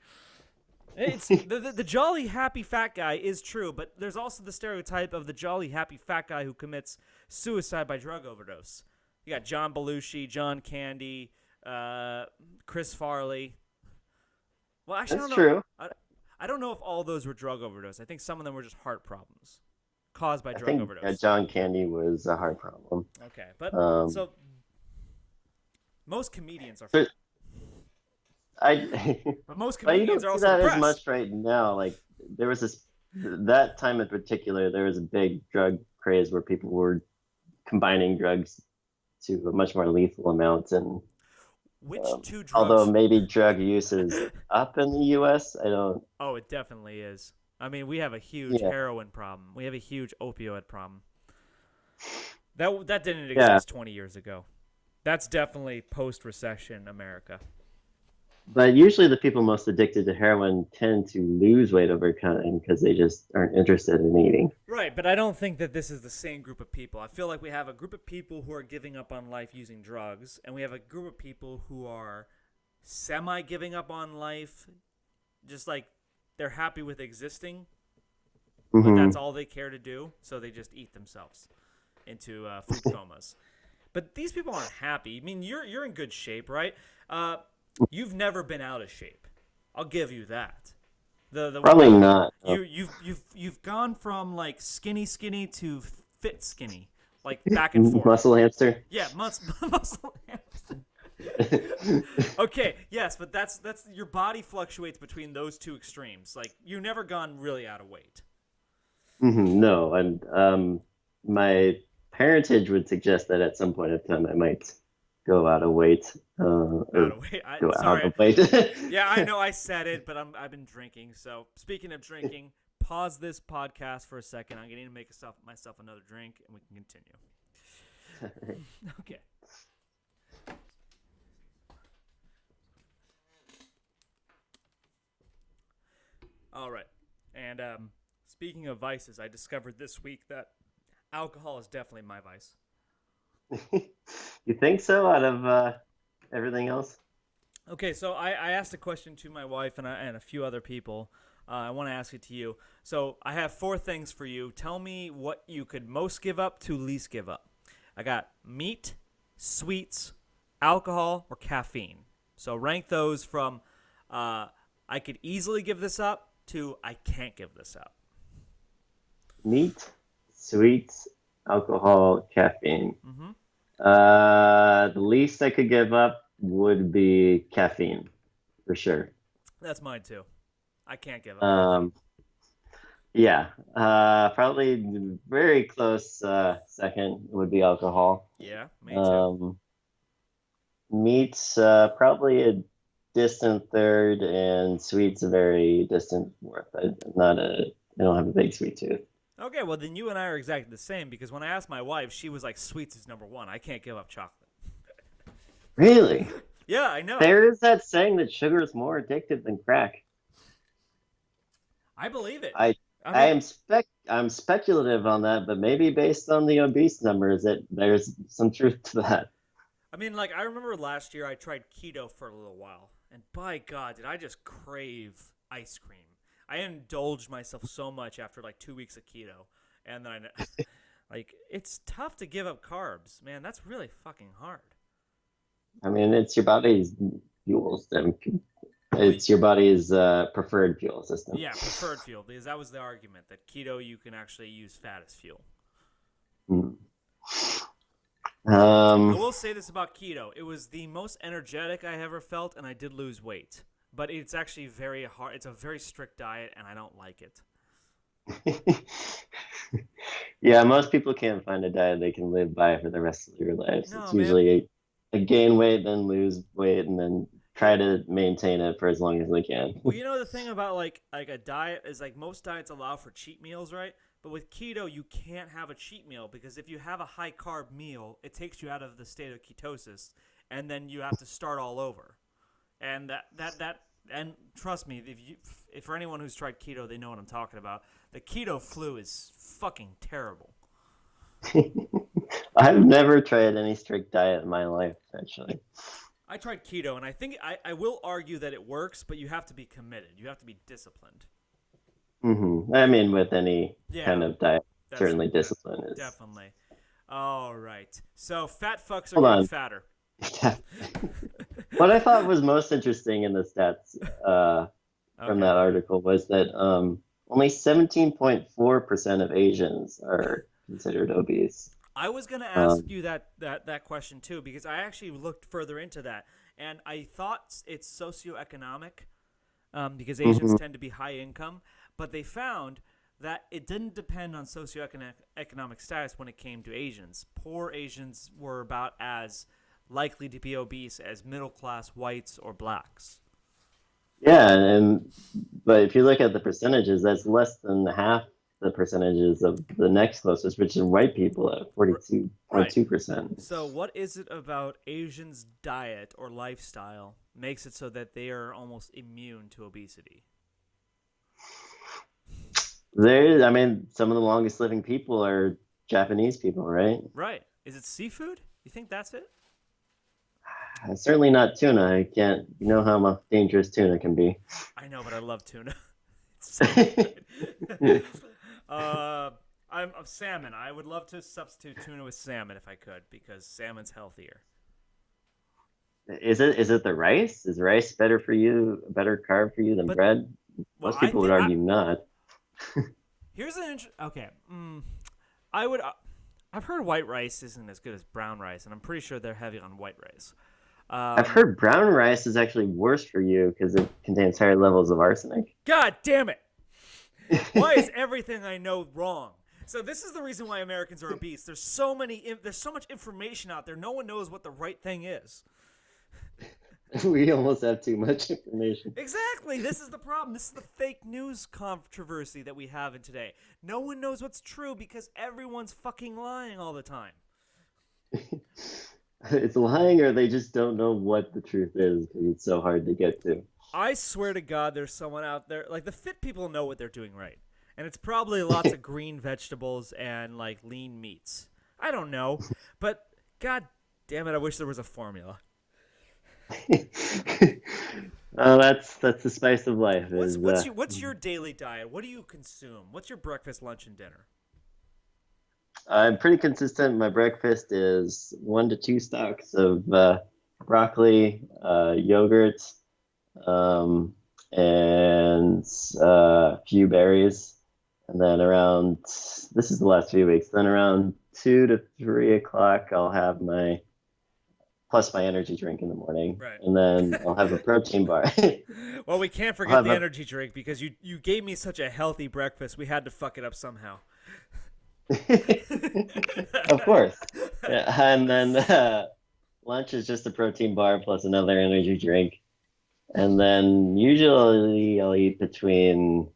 It's the jolly happy fat guy is true, but there's also the stereotype of the jolly happy fat guy who commits suicide by drug overdose. You got John Belushi, John Candy, Chris Farley. Well, actually, I That's don't know. true. I don't know if all those were drug overdose. I think some of them were just heart problems caused by I drug think overdose. John Candy was a heart problem. Okay, but Um, so most comedians are, but I, but most but you comedians don't are see also that as depressed. much right now. Like there was that time in particular, there was a big drug craze where people were combining drugs to a much more lethal amount. And Which two although drugs? maybe drug use is up in the U.S., I don't. Oh, it definitely is. I mean, we have a huge Yeah, heroin problem. We have a huge opioid problem. That didn't yeah. exist 20 years ago. That's definitely post-recession America. But usually the people most addicted to heroin tend to lose weight over time because they just aren't interested in eating. Right, but I don't think that this is the same group of people. I feel like we have a group of people who are giving up on life using drugs, and we have a group of people who are semi giving up on life, just like they're happy with existing, but Hmm. that's all they care to do, so they just eat themselves into food comas. But these people aren't happy. I mean, you're in good shape, right? You've never been out of shape. I'll give you that. The Probably not. you've gone from like skinny to fit skinny, like back and forth. Muscle hamster. Yeah, muscle. Okay, yes, but that's your body fluctuates between those two extremes. Like you've never gone really out of weight. No, and my parentage would suggest that at some point in time I might go out of weight, Out or of weight. go out Sorry. of weight. Yeah, I know I said it, but I've been drinking. So speaking of drinking, pause this podcast for a second. I'm going to make myself another drink, and we can continue. Okay. All right. And speaking of vices, I discovered this week that alcohol is definitely my vice. You think so? Out of everything else? Okay, so I asked a question to my wife and a few other people. I want to ask it to you. So I have 4 things for you. Tell me what you could most give up to least give up. I got meat, sweets, alcohol, or caffeine. So rank those from I could easily give this up to I can't give this up. Meat, sweets, alcohol, caffeine. Mm-hmm. The least I could give up would be caffeine, for sure. That's mine too. I can't give up caffeine. Um, yeah, probably very close second would be alcohol. Yeah, me too. Um, meats probably a distant third, and sweets a very distant fourth. I don't have a big sweet tooth. Okay, well then you and I are exactly the same because when I asked my wife, she was like, "Sweets is number 1. I can't give up chocolate." Really? Yeah, I know. There is that saying that sugar is more addictive than crack. I believe it. I I I mean, am I'm speculative on that, but maybe based on the obese numbers, that there's some truth to that. like I remember last year I tried keto for a little while, and by God, did I just crave ice cream. I indulged myself so much after like 2 weeks of keto, and then like it's tough to give up carbs, man. That's really fucking hard. I mean, it's your body's fuel system. Well, It's your body's preferred fuel system. yeah, preferred fuel because that was the argument that keto you can actually use fat as fuel. Mm. I Um, will say this about keto. It was the most energetic I ever felt, and I did lose weight. But it's actually very hard. It's a very strict diet, and I don't like it. yeah, most people can't find a diet they can live by for the rest of their lives. It's No, man. usually a gain weight, then lose weight, and then try Yeah. to maintain it for as long as they can. Well, you know the thing about like a diet is like most diets allow for cheat meals, right? But with keto, you can't have a cheat meal because if you have a high carb meal, it takes you out of the state of ketosis, and then you have to start all over. And and trust me, if for anyone who's tried keto, they know what I'm talking about. The keto flu is fucking terrible. I've never tried any strict diet in my life, actually. I tried keto, and I think I will argue that it works, but you have to be committed. You have to be disciplined. I mean, with any Yeah, kind of diet, that's certainly discipline is. definitely. All right. So fat fucks are Hold getting on. fatter. What I thought was most interesting in the stats from Okay. that article was that only 17.4% of Asians are considered obese. I was gonna ask Um, you that question too because I actually looked further into that, and I thought it's socioeconomic, because Asians mhm. tend to be high income, but they found that it didn't depend on socioeconomic status when it came to Asians. Poor Asians were about as likely to be obese as middle class whites or blacks. Yeah, but if you look at the percentages, that's less than half the percentages of the next closest, which are white people at Right. 42.2%. So, what is it about Asians' diet or lifestyle makes it so that they are almost immune to obesity? I mean, some of the longest living people are Japanese people, right? Right. Is it seafood? You think that's it? Certainly not tuna. I can't, you know how dangerous tuna can be. I know, but I love tuna. It's so good. I'm salmon. I would love to substitute tuna with salmon if I could because salmon's healthier. Is it the rice? Is rice better for you, a better carb for you than But bread? well, Most people would argue not. here's an okay. I would. I've heard white rice isn't as good as brown rice, and I'm pretty sure they're heavy on white rice. I've heard brown rice is actually worse for you because it contains higher levels of arsenic. God damn it! Why is everything I know wrong? So this is the reason why Americans are obese. There's so much information out there. No one knows what the right thing is. We almost have too much information. Exactly. This is the problem. This is the fake news controversy that we have in today. No one knows what's true because everyone's fucking lying all the time. It's lying, or they just don't know what the truth is because it's so hard to get to. I swear to God, there's someone out there. Like, the fit people know what they're doing right. And it's probably lots of green vegetables and, like, lean meats. I don't know. But, God damn it, I wish there was a formula. That's the spice of life. Is What's your daily diet? What do you consume? What's your breakfast, lunch, and dinner? I'm pretty consistent. My breakfast is 1 to 2 stalks of broccoli, yogurt, um, and a few berries. And then around, this is the last few weeks, then around 2 to 3 o'clock, I'll have plus my energy drink in the morning. Right. And then I'll have a protein bar. Well, we can't I'll forget have the a, energy drink because you gave me such a healthy breakfast. We had to fuck it up somehow. of course. Yeah, and then lunch is just a protein bar plus another energy drink. And then usually I'll eat between,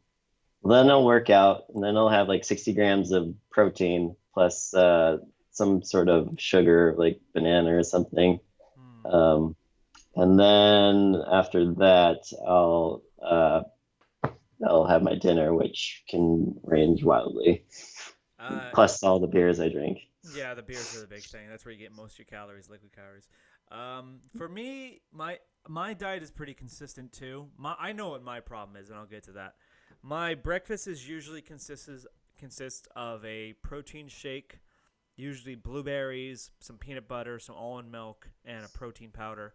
well, then I'll work out, and then I'll have like 60 grams of protein plus some sort of sugar, like banana or something. Hmm. Um, and then after that, I'll have my dinner, which can range wildly, Uh, plus all the beers I drink. yeah, the beers are the big thing. That's where you get most of your calories, liquid calories. For me, my diet is pretty consistent too. I know what my problem is, and I'll get to that. My breakfast is usually consists of a protein shake, usually blueberries, some peanut butter, some almond milk, and a protein powder.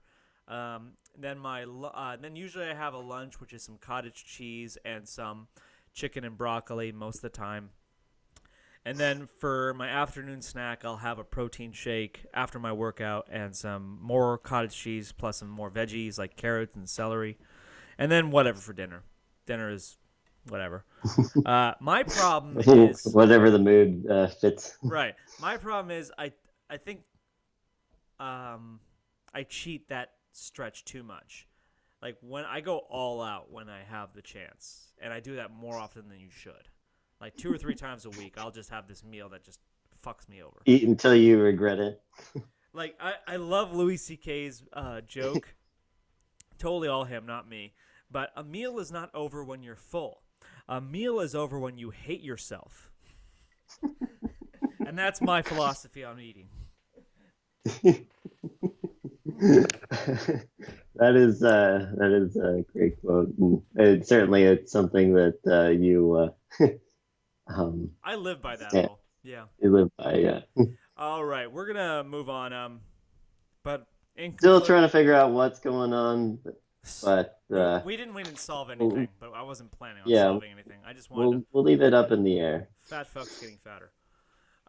Then usually I have a lunch, which is some cottage cheese and some chicken and broccoli most of the time. And then for my afternoon snack, I'll have a protein shake after my workout and some more cottage cheese plus some more veggies like carrots and celery. And then whatever for dinner. Dinner is whatever. My problem is Whatever the mood fits. right. My problem is I think I cheat that stretch too much. Like when I go all out when I have the chance, and I do that more often than you should. Like 2 or 3 times a week, I'll just have this meal that just fucks me over. Eat until you regret it. Like I love Louis C.K.'s joke. Totally all him, not me. But a meal is not over when you're full. A meal is over when you hate yourself. And that's my philosophy on eating. That is a great quote. And certainly, it's something that I live by that stand, rule. Yeah. you live by. Yeah. All right, we're gonna move on. But in Still conclusion, trying to figure out what's going on, but we didn't solve anything. we'll, But I wasn't planning on yeah, solving anything. I just wanted to. we'll leave it up in the air. Fat fucks getting fatter.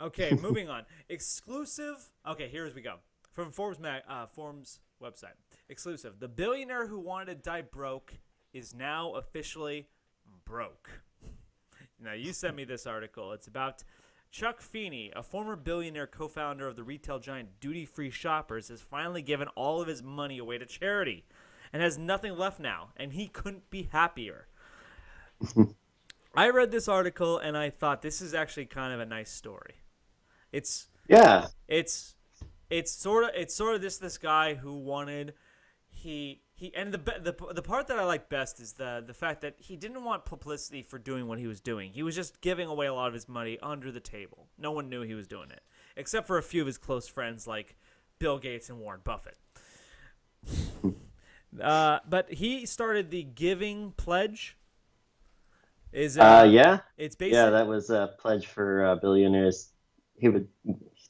Okay, moving on. Exclusive. Okay, here as we go from Forbes website. Exclusive. The billionaire who wanted to die broke is now officially broke. Now you sent me this article. It's about Chuck Feeney, a former billionaire co-founder of the retail giant Duty Free Shoppers, has finally given all of his money away to charity and has nothing left now, and he couldn't be happier. I read this article and I thought this is actually kind of a nice story. It's Yeah. it's it's sort of this guy who wanted he and the part that I like best is the fact that he didn't want publicity for doing what he was doing. He was just giving away a lot of his money under the table. No one knew he was doing it, except for a few of his close friends like Bill Gates and Warren Buffett. But he started the Giving Pledge. Is Yeah. It's Yeah, basic. that was a pledge for billionaires. He would,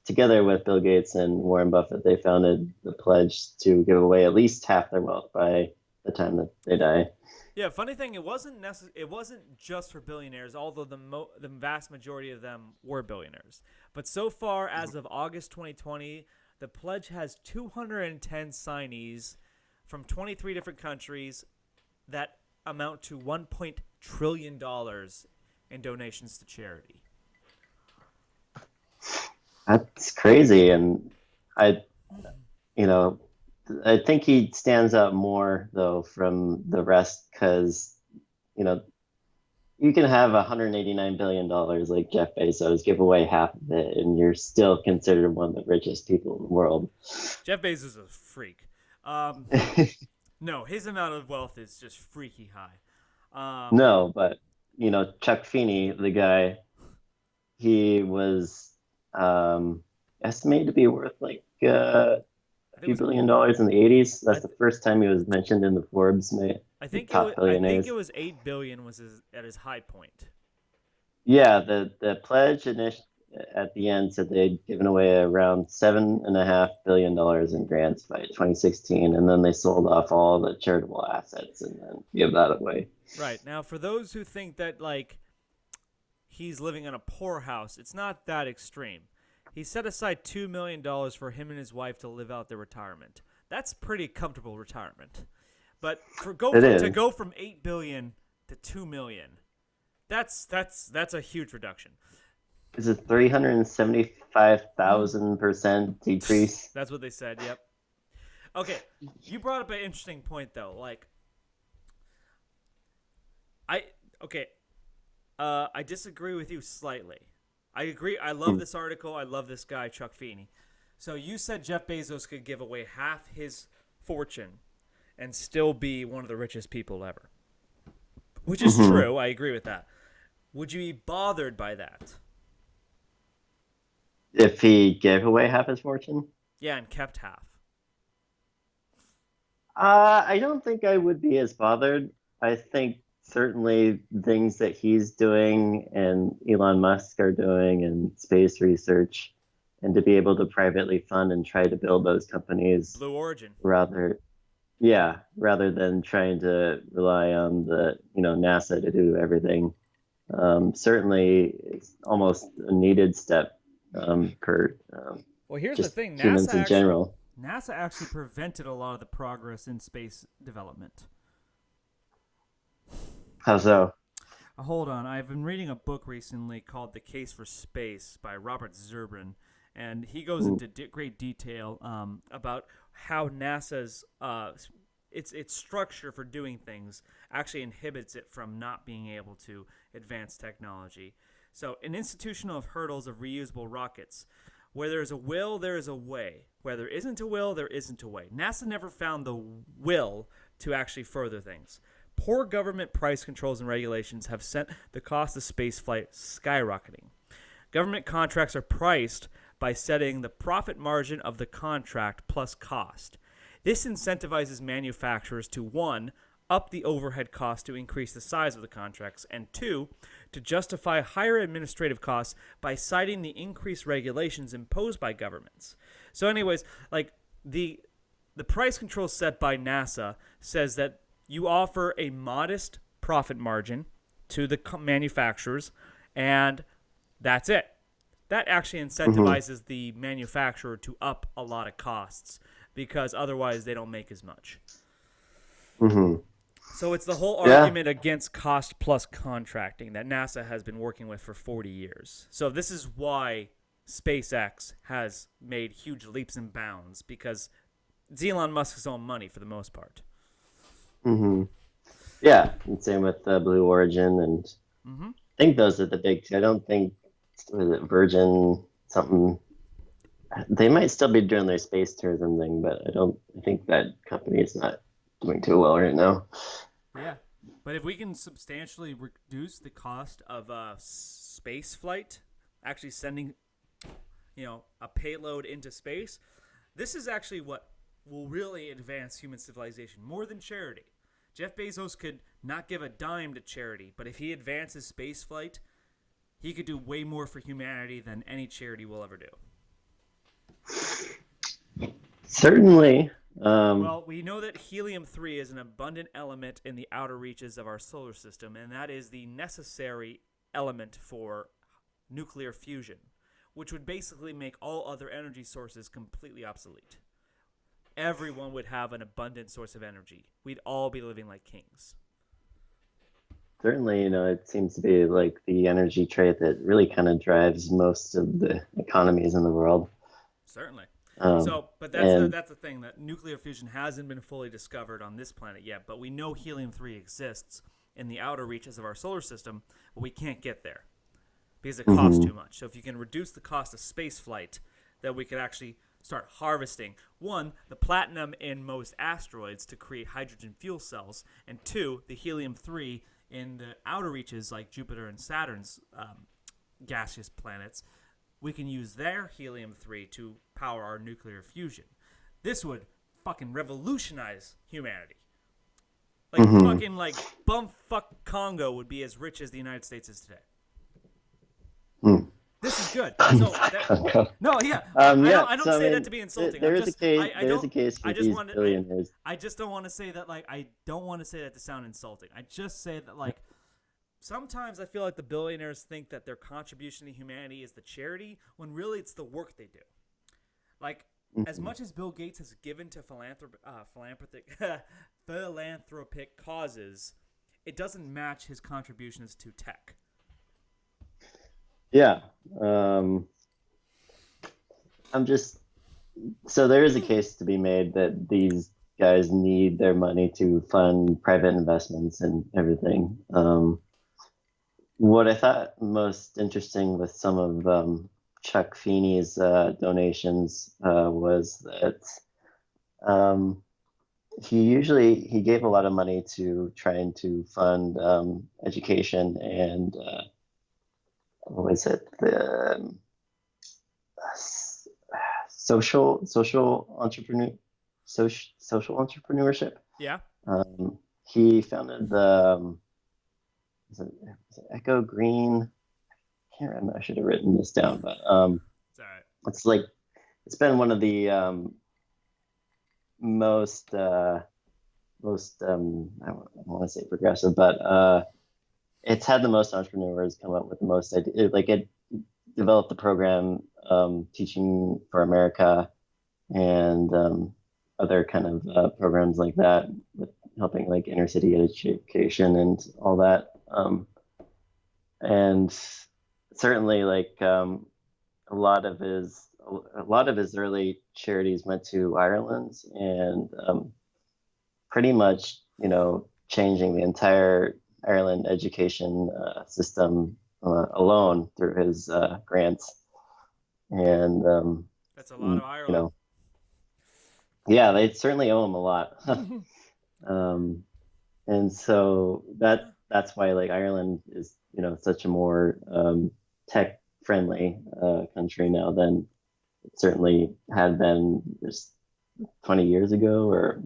together with Bill Gates and Warren Buffett, they founded the pledge to give away at least half their wealth by the time that they die. Yeah, funny thing, it wasn't just for billionaires, although the vast majority of them were billionaires. But so far as of August 2020, the pledge has 210 signees from 23 different countries that amount to 1 trillion dollars in donations to charity. That's crazy, and I, you know, I think he stands out more though from the rest because, you know, you can have $189 billion like Jeff Bezos, give away half of it, and you're still considered one of the richest people in the world. Jeff Bezos is a freak. Um, no, his amount of wealth is just freaky high. No, but Chuck Feeney, the guy, he was estimated to be worth like think it few was. $1 billion in the 80s. I, That's the first time he was mentioned in the Forbes I the think it was. top I think it billionaires. was 8 billion was at his high point. Yeah, the pledge at the end said they'd given away around $7.5 billion in grants by 2016, and then they sold off all the charitable assets and then gave that away. Right now, for those who think that like he's living in a poorhouse, it's not that extreme. He set aside $2 million for him and his wife to live out their retirement. That's pretty comfortable retirement. But It to is. go from 8 billion to 2 million, that's a huge reduction. It's a 375,000% decrease. That's what they said. Yep. Okay, you brought up an interesting point though. Like, I okay, I disagree with you slightly. I agree. I love this article. I love this guy Chuck Feeney. So you said Jeff Bezos could give away half his fortune and still be one of the richest people ever, which is true. I agree with that. Would you be bothered by that? If he gave away half his fortune? Yeah, and kept half. I don't think I would be as bothered. I think certainly things that he's doing and Elon Musk are doing and space research, and to be able to privately fund and try to build those companies Blue Origin. rather than trying to rely on the NASA to do everything. Certainly, it's almost a needed step for Well, here's the just thing. humans in general. NASA actually prevented a lot of the progress in space development. How so? Hold on. I've been reading a book recently called The Case for Space by Robert Zurban, and he goes into great detail about how NASA's its structure for doing things actually inhibits it from not being able to advance technology. So, an institutional of hurdles of reusable rockets. Where there is a will, there is a way. Where there isn't a will, there isn't a way. NASA never found the will to actually further things. Poor government price controls and regulations have sent the cost of spaceflight skyrocketing. Government contracts are priced by setting the profit margin of the contract plus cost. This incentivizes manufacturers to 1. Up the overhead cost to increase the size of the contracts, and 2. To justify higher administrative costs by citing the increased regulations imposed by governments. So anyways, like the price control set by NASA says that you offer a modest profit margin to the manufacturers, and that's it. That actually incentivizes the manufacturer to up a lot of costs because otherwise they don't make as much. So it's the whole argument against cost plus contracting that NASA has been working with for 40 years. So this is why SpaceX has made huge leaps and bounds, because it's Elon Musk's own money for the most part. Yeah, and same with Blue Origin, and I think those are the big two. I don't think was it Virgin something. They might still be doing their space tourism thing, but I think that company is not doing too well right now. Yeah, but if we can substantially reduce the cost of space flight, actually sending, a payload into space, this is actually what will really advance human civilization more than charity. Jeff Bezos could not give a dime to charity, but if he advances space flight, he could do way more for humanity than any charity will ever do. Certainly. Well, we know that helium-3 is an abundant element in the outer reaches of our solar system, and that is the necessary element for nuclear fusion, which would basically make all other energy sources completely obsolete. Everyone would have an abundant source of energy. We'd all be living like kings. Certainly, it seems to be like the energy trade that really kind of drives most of the economies in the world. Certainly. But that's the thing, that nuclear fusion hasn't been fully discovered on this planet yet, but we know helium-3 exists in the outer reaches of our solar system, but we can't get there because it costs too much. So if you can reduce the cost of space flight, then we could actually start harvesting, 1, the platinum in most asteroids to create hydrogen fuel cells, and 2, the helium-3 in the outer reaches like Jupiter and Saturn's gaseous planets. We can use their helium-3 to power our nuclear fusion. This would fucking revolutionize humanity. Like Hmm. fucking like bumfuck Congo would be as rich as the United States is today. Hmm. This is good. So that no, yeah, Yeah. I don't So I say that mean, to be insulting. I'm there is a just case. I There is don't a case I for just these want to billionaires. I just don't want to say that like I don't want to say that to sound insulting. I just say that like sometimes I feel like the billionaires think that their contribution to humanity is the charity when really it's the work they do. Like as Mhm. much as Bill Gates has given to philanthropic causes, it doesn't match his contributions to tech. Yeah. Um, I'm just so there is a case to be made that these guys need their money to fund private investments and everything. What I thought most interesting with some of Chuck Feeney's donations was that um, he gave a lot of money to trying to fund education and what was it the social social entrepreneurship. Yeah, He founded the was it Echo Green? I can't remember. I should have written this down, but it's all right. it's like it's been one of the most most I don't want to say progressive, but it's had the most entrepreneurs come up with the most ideas. Like it developed the program Teaching for America and other kind of programs like that with helping like inner city education and all that. And certainly like a lot of his a lot of his early charities went to Ireland and pretty much changing the entire Ireland education system alone through his grants and That's a lot of you Ireland. know yeah, they certainly owe him a lot. um, and so Yeah. that's why like Ireland is such a more tech friendly country now than it certainly had been just 20 years ago or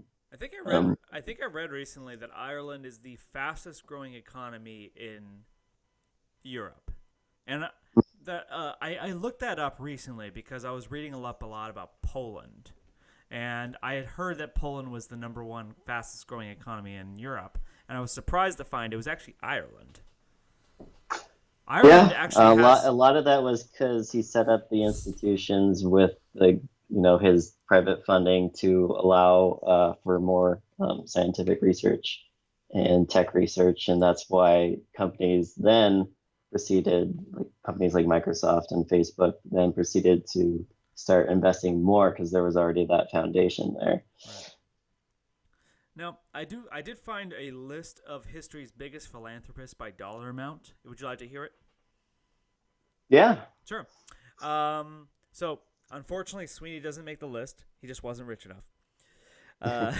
um, I think I read recently that Ireland is the fastest growing economy in Europe, and I looked that up recently because I was reading a lot about Poland, and I had heard that Poland was the number one fastest growing economy in Europe, and I was surprised to find it was actually Ireland. Ireland yeah, actually a has lot of that was because he set up the institutions with the his private funding to allow for more scientific research and tech research, and that's why companies then proceeded, like companies like Microsoft and Facebook, then proceeded to start investing more because there was already that foundation there. right. Now, I did find a list of history's biggest philanthropists by dollar amount. Would you like to hear it? Yeah. Sure. So unfortunately, Sweeney doesn't make the list. He just wasn't rich enough. Uh,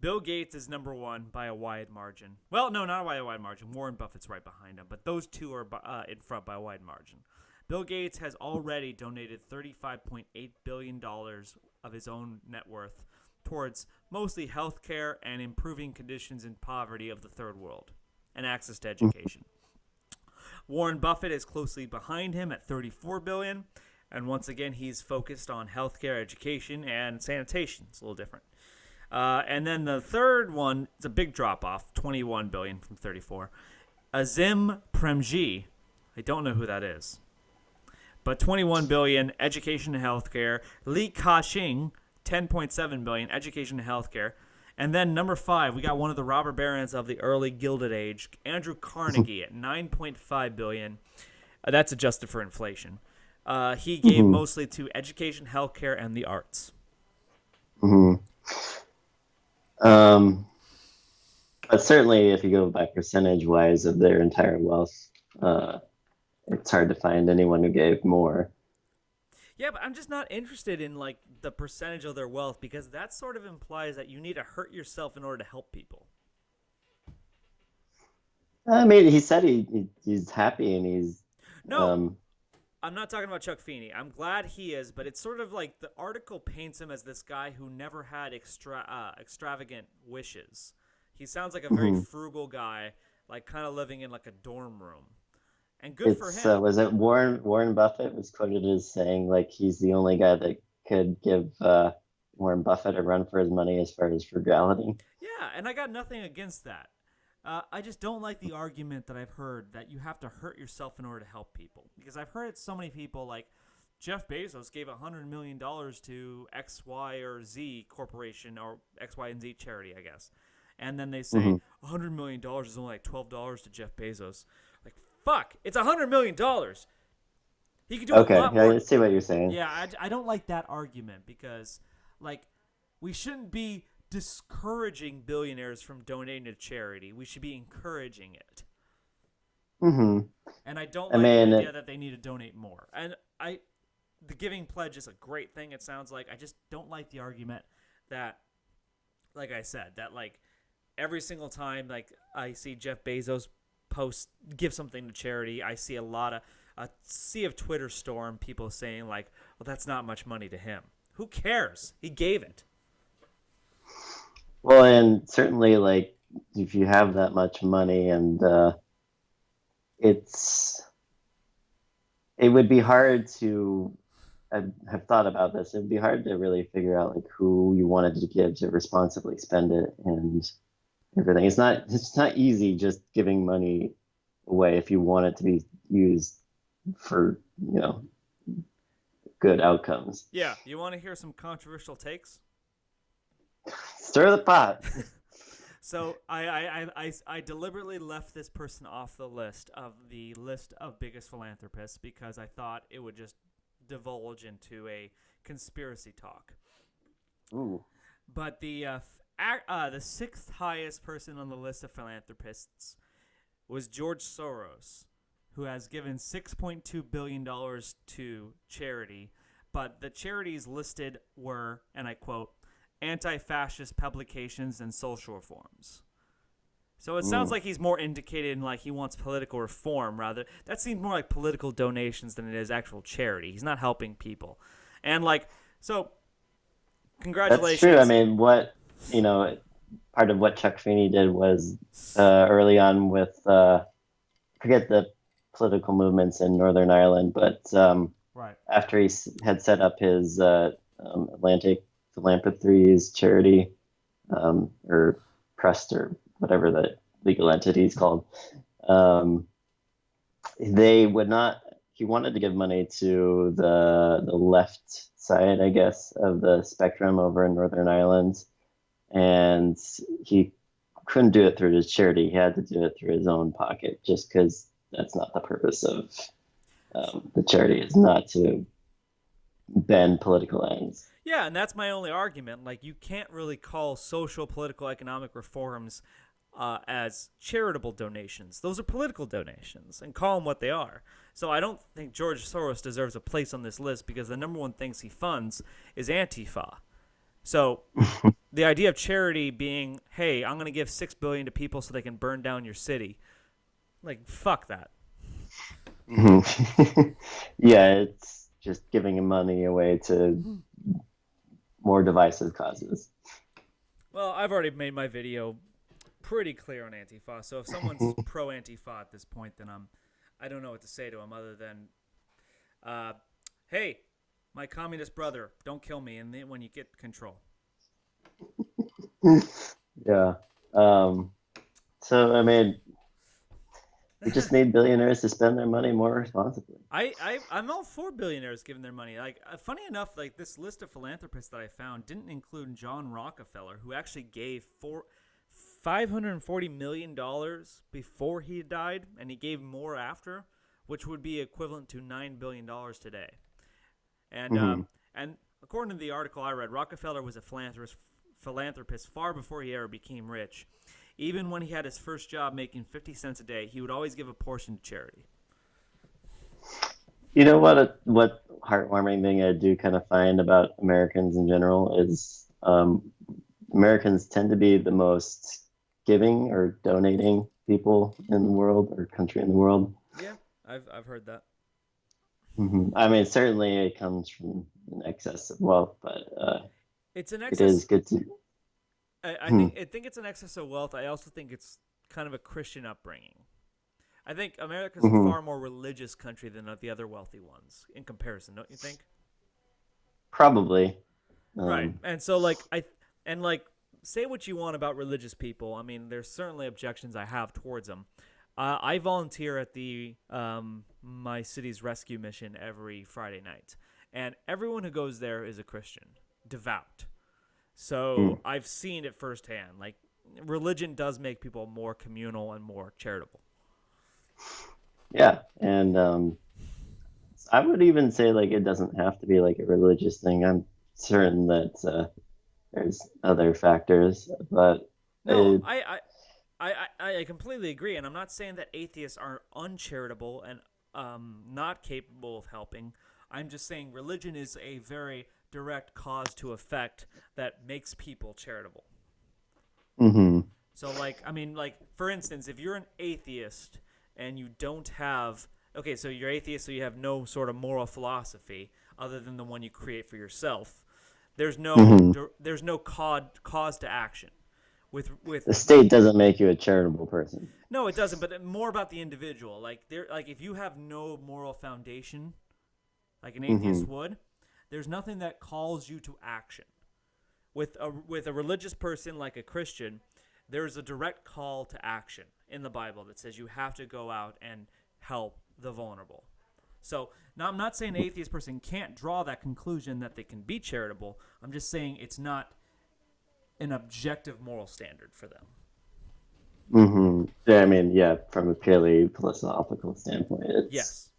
Bill Gates is number one by a wide margin. Well, no, not by a wide margin. Warren Buffett's right behind him, but those two are in front by a wide margin. Bill Gates has already donated $35.8 billion of his own net worth towards mostly healthcare and improving conditions in poverty of the third world and access to education. Warren Buffett is closely behind him at $34 billion, and once again he's focused on healthcare, education, and sanitation. It's a little different. And then the third one, it's a big drop off, $21 billion from 34. Azim Premji, I don't know who that is, but $21 billion, education and healthcare. Li Ka-shing, $10.7 billion, education and healthcare. And then number 5, we got one of the robber barons of the early Gilded Age, Andrew Carnegie, at $9.5 billion. That's adjusted for inflation. He gave Hmm. mostly to education, healthcare, and the arts. Hmm. Um, but certainly, if you go by percentage wise of their entire wealth, uh, it's hard to find anyone who gave more. Yeah, but I'm just not interested in like the percentage of their wealth because that sort of implies that you need to hurt yourself in order to help people. I mean, he said he's happy and he's No, um, I'm not talking about Chuck Feeney. I'm glad he is, but it's sort of like the article paints him as this guy who never had extravagant wishes. He sounds like a very Hmm. frugal guy, like kind of living in like a dorm room. And good for It's him. was it Warren Buffett was quoted as saying like he's the only guy that could give Warren Buffett a run for his money as far as frugality. Yeah, and I got nothing against that. I just don't like the argument that I've heard that you have to hurt yourself in order to help people. Because I've heard it so many people like Jeff Bezos gave $100 million to X, Y, or Z corporation or X, Y, and Z charity, I guess. And then they say Hmm. $100 million is only like $12 to Jeff Bezos. Like, fuck, it's $100 million. He could do a Okay, lot yeah, I more. see what you're saying. Yeah, I don't like that argument because, like, we shouldn't be discouraging billionaires from donating to charity. We should be encouraging it. Hmm. And I don't I like the mean, idea that they need to donate more. And the giving pledge is a great thing. It sounds like I just don't like the argument that, like I said, that like every single time like I see Jeff Bezos post give something to charity, I see a sea of Twitter storm people saying like, well, that's not much money to him. Who cares? He gave it. well, and certainly like if you have that much money and it's it would be hard to I have thought about this. It'd be hard to really figure out like who you wanted to give to responsibly spend it and everything. It's not easy just giving money away if you want it to be used for, good outcomes. Yeah, you want to hear some controversial takes? Stir the pot. So I deliberately left this person off the list of biggest philanthropists because I thought it would just divulge into a conspiracy talk. Ooh. But the sixth highest person on the list of philanthropists was George Soros, who has given $6.2 billion to charity. But the charities listed were, and I quote, anti-fascist publications and social reforms. So it sounds Mm. like he's more indicated in like he wants political reform rather. That seems more like political donations than it is actual charity. He's not helping people. And like so That's true. I congratulations. mean, part of what Chuck Feeney did was early on with forget the political movements in Northern Ireland, but Right. after he had set up his Atlantic Philanthropies charity, or Trust, or whatever the legal entity is called, um, they would not. He wanted to give money to the left side, I guess, of the spectrum over in Northern Ireland, and he couldn't do it through his charity. He had to do it through his own pocket, just because that's not the purpose of the charity. Is not to bend political ends. Yeah, and that's my only argument. Like, you can't really call social, political, economic reforms as charitable donations. Those are political donations, and call them what they are. So I don't think George Soros deserves a place on this list because the number one things he funds is Antifa. So the idea of charity being, hey, I'm going to give $6 billion to people so they can burn down your city, like, fuck that. Mhm. Yeah, it's just giving money away to more divisive causes. Well, I've already made my video pretty clear on Antifa. So if someone's pro Antifa at this point, then I don't know what to say to them other than, uh, hey, my communist brother, don't kill me, and then when you get control. Yeah. Um, so, I mean, we just need billionaires to spend their money more responsibly. I'm all for billionaires giving their money. Like, funny enough, like this list of philanthropists that I found didn't include John Rockefeller, who actually gave $540 million before he died, and he gave more after, which would be equivalent to $9 billion today. And Hmm. and according to the article I read, Rockefeller was a philanthropist far before he ever became rich. Even when he had his first job making 50 cents a day, he would always give a portion to charity. You know what heartwarming thing I do kind of find about Americans in general is Americans tend to be the most giving or donating people in the world or country in the world. Yeah, I've heard that. I mean, certainly it comes from an excess of wealth, but It's an it is excess. good to. I Hmm. think it's an excess of wealth. I also think it's kind of a Christian upbringing. I think America's a Hmm. far more religious country than the other wealthy ones in comparison, don't you think? Probably. Right. Um, And so like say what you want about religious people. I mean, there's certainly objections I have towards them. I volunteer at the my city's rescue mission every Friday night, and everyone who goes there is a Christian, devout. hmm. So I've seen it firsthand. Like religion does make people more communal and more charitable. Yeah, and I would even say like it doesn't have to be like a religious thing. I'm certain that there's other factors, but No, it, I completely agree, and I'm not saying that atheists are uncharitable and not capable of helping. I'm just saying religion is a very direct cause to effect that makes people charitable. hmm. So, like, I mean, like, for instance, if you're an atheist and you don't have, okay, so you're atheist, so you have no sort of moral philosophy other than the one you create for yourself. Hmm. There's no cause to action. With The state doesn't make you a charitable person. No, it doesn't. But more about the individual. Like if you have no moral foundation, like an Hmm. atheist would, there's nothing that calls you to action. With a religious person like a Christian, there's a direct call to action in the Bible that says you have to go out and help the vulnerable. So now I'm not saying an atheist person can't draw that conclusion that they can be charitable. I'm just saying it's not an objective moral standard for them. Yeah, I mean, yeah, from a purely philosophical standpoint, it's. Yes.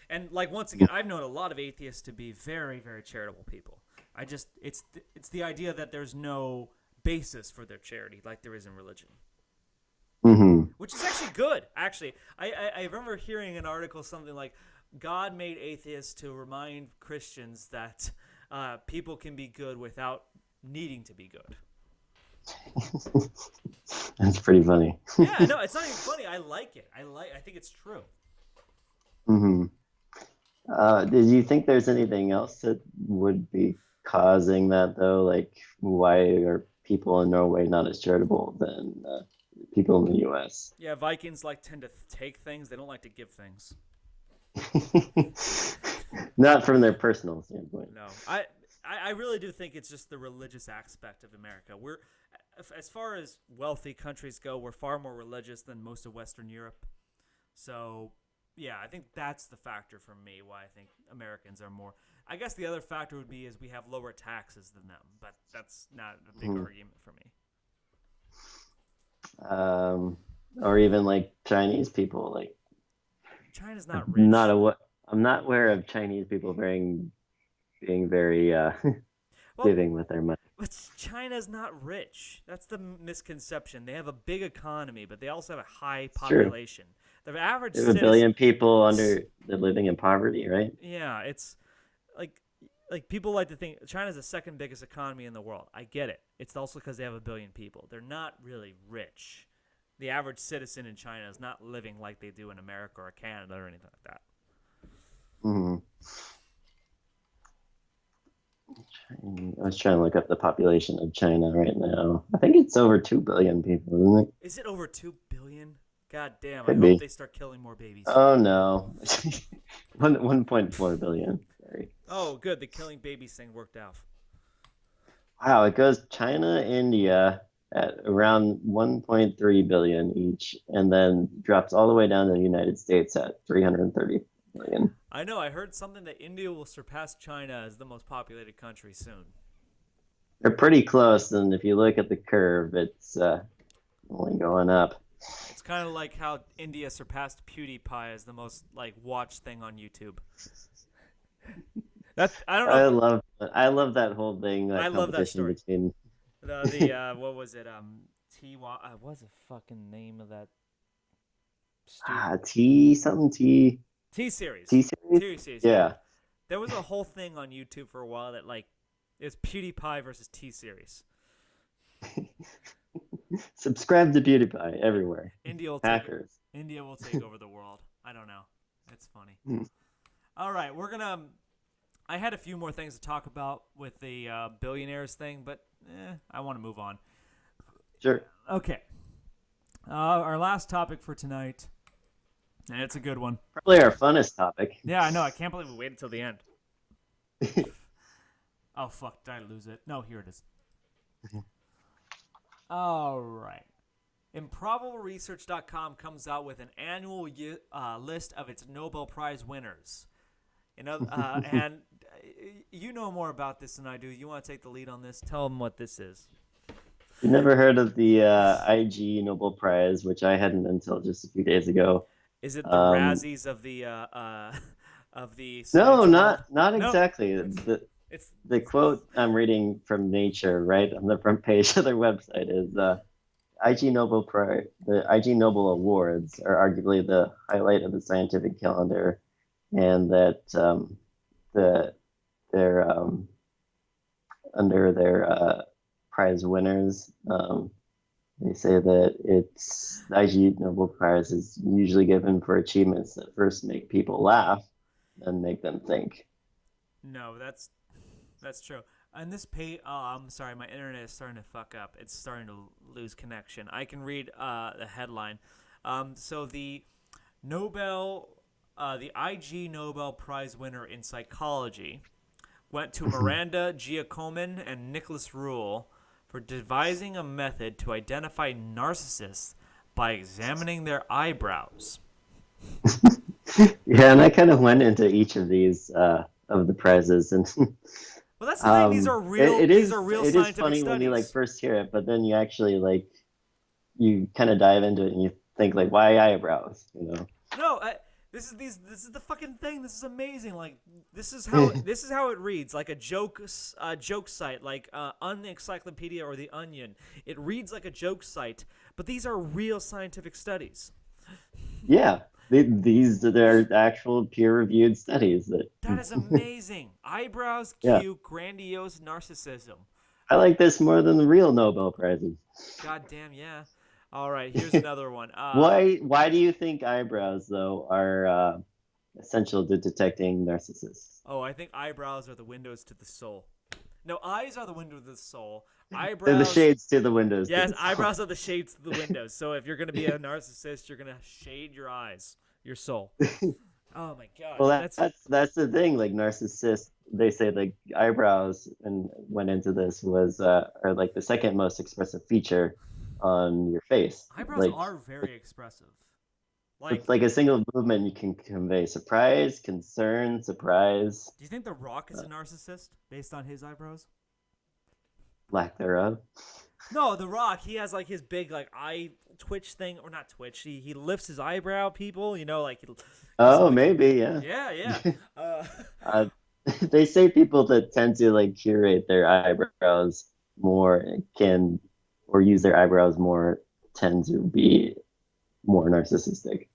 And like once again, I've known a lot of atheists to be very, very charitable people. I just it's the idea that there's no basis for their charity like there is in religion, Hmm. which is actually good. Actually, I remember hearing an article something like God made atheists to remind Christians that people can be good without needing to be good. That's pretty funny. Yeah, no, it's not even funny. I like it. I think it's true. Hmm. Did you think there's anything else that would be causing that though? Like, why are people in Norway not as charitable than people in the U.S.? Yeah, Vikings like tend to take things. They don't like to give things. Not from their personal standpoint. No, I really do think it's just the religious aspect of America. As far as wealthy countries go, we're far more religious than most of Western Europe. So, yeah, I think that's the factor for me why I think Americans are more. I guess the other factor would be is we have lower taxes than them, but that's not a big Mhm. argument for me. Um, or even like Chinese people. Like, China's I'm not not rich. I'm not aware of Chinese people being very Well, giving with their money. but China's not rich. That's the misconception. They have a big economy, but they also have a high It's true. population. The average They have a citizen, billion people under that living in poverty, right? yeah, it's like people like to think China's the second biggest economy in the world. I get it. It's also because they have a billion people. They're not really rich. The average citizen in China is not living like they do in America or Canada or anything like that. Hmm. I was trying to look up the population of China right now. I think it's over 2 billion people, isn't it? Is it over 2 billion? God damn! I Could hope be. they start killing more babies. Oh no, 1.4 billion. Sorry. Oh, good. The killing babies thing worked out. Wow, it goes China, India at around 1.3 billion each, and then drops all the way down to the United States at 330 million. I know. I heard something that India will surpass China as the most populated country soon. They're pretty close, and if you look at the curve, it's only going up. It's kind of like how India surpassed PewDiePie as the most like watched thing on YouTube. That's I don't know if I love that whole thing, I that love that competition story. between The what was it? T what's the fucking name of that stupid T something T series? T series. T series, yeah. Yeah. There was a whole thing on YouTube for a while that like it's PewDiePie versus T series. Subscribe to PewDiePie everywhere. India will take Hackers. India will take over the world. I don't know. It's funny. All right, we're gonna. I had a few more things to talk about with the billionaires thing, but I want to move on. Sure. Okay. Our last topic for tonight, and it's a good one. Probably our funnest topic. Yeah, I know. I can't believe we waited till the end. Oh, fuck. Did I lose it? No, here it is. All right. ImprobableResearch.com comes out with an annual list of its Nobel Prize winners. And you know more about this than I do. You want to take the lead on this? Tell them what this is. You never heard of the Ig Nobel Prize, which I hadn't until just a few days ago. Is it the Razzies of the No, science world? not No, exactly. it's The quote I'm reading from Nature, right on the front page of their website, is Ig Nobel Prize. The Ig Nobel Awards are arguably the highlight of the scientific calendar, and that they're under their prize winners. They say that the Ig Nobel Prize is usually given for achievements that first make people laugh and make them think. no, that's true. And this page, I'm sorry, my internet is starting to fuck up. It's starting to lose connection. I can read the headline. So the Ig Nobel Prize winner in psychology went to Miranda Giacomin and Nicholas Rule for devising a method to identify narcissists by examining their eyebrows. Yeah, and I kind of went into each of these of the prizes, and Well, that's the thing. These are real. it these is are real it is scientific funny studies. when you like first hear it, but then you actually like you kind of dive into it and you think like, why eyebrows? You know? No, this is the fucking thing. This is amazing. Like this is how it reads, like a joke site, like Unencyclopedia or The Onion. It reads like a joke site, but these are real scientific studies. Yeah, they're actual peer-reviewed studies That is amazing. Eyebrows Yeah. cue grandiose narcissism. I like this more than the real Nobel Prizes. God damn, yeah. All right, here's another one. Why do you think eyebrows though are essential to detecting narcissists? Oh, I think eyebrows are the windows to the soul. No, eyes are the window to the soul. They're the Eyebrows. shades to the windows. Yes, eyebrows are the shades to the windows. So if you're gonna be a narcissist, you're gonna shade your eyes, your soul. Oh my god. Well, that's the thing. Like narcissists, they say like eyebrows, and went into this was are like the second most expressive feature on your face. Eyebrows Like are very expressive. it's like a single movement you can convey surprise, concern, surprise, Do you think The Rock is a narcissist based on his eyebrows? lack thereof. No, The Rock, he has like his big like eye twitch thing, or not twitch. He lifts his eyebrow. People, like. Oh, maybe, yeah. Yeah. They say people that tend to like curate their eyebrows more or use their eyebrows more tend to be more narcissistic.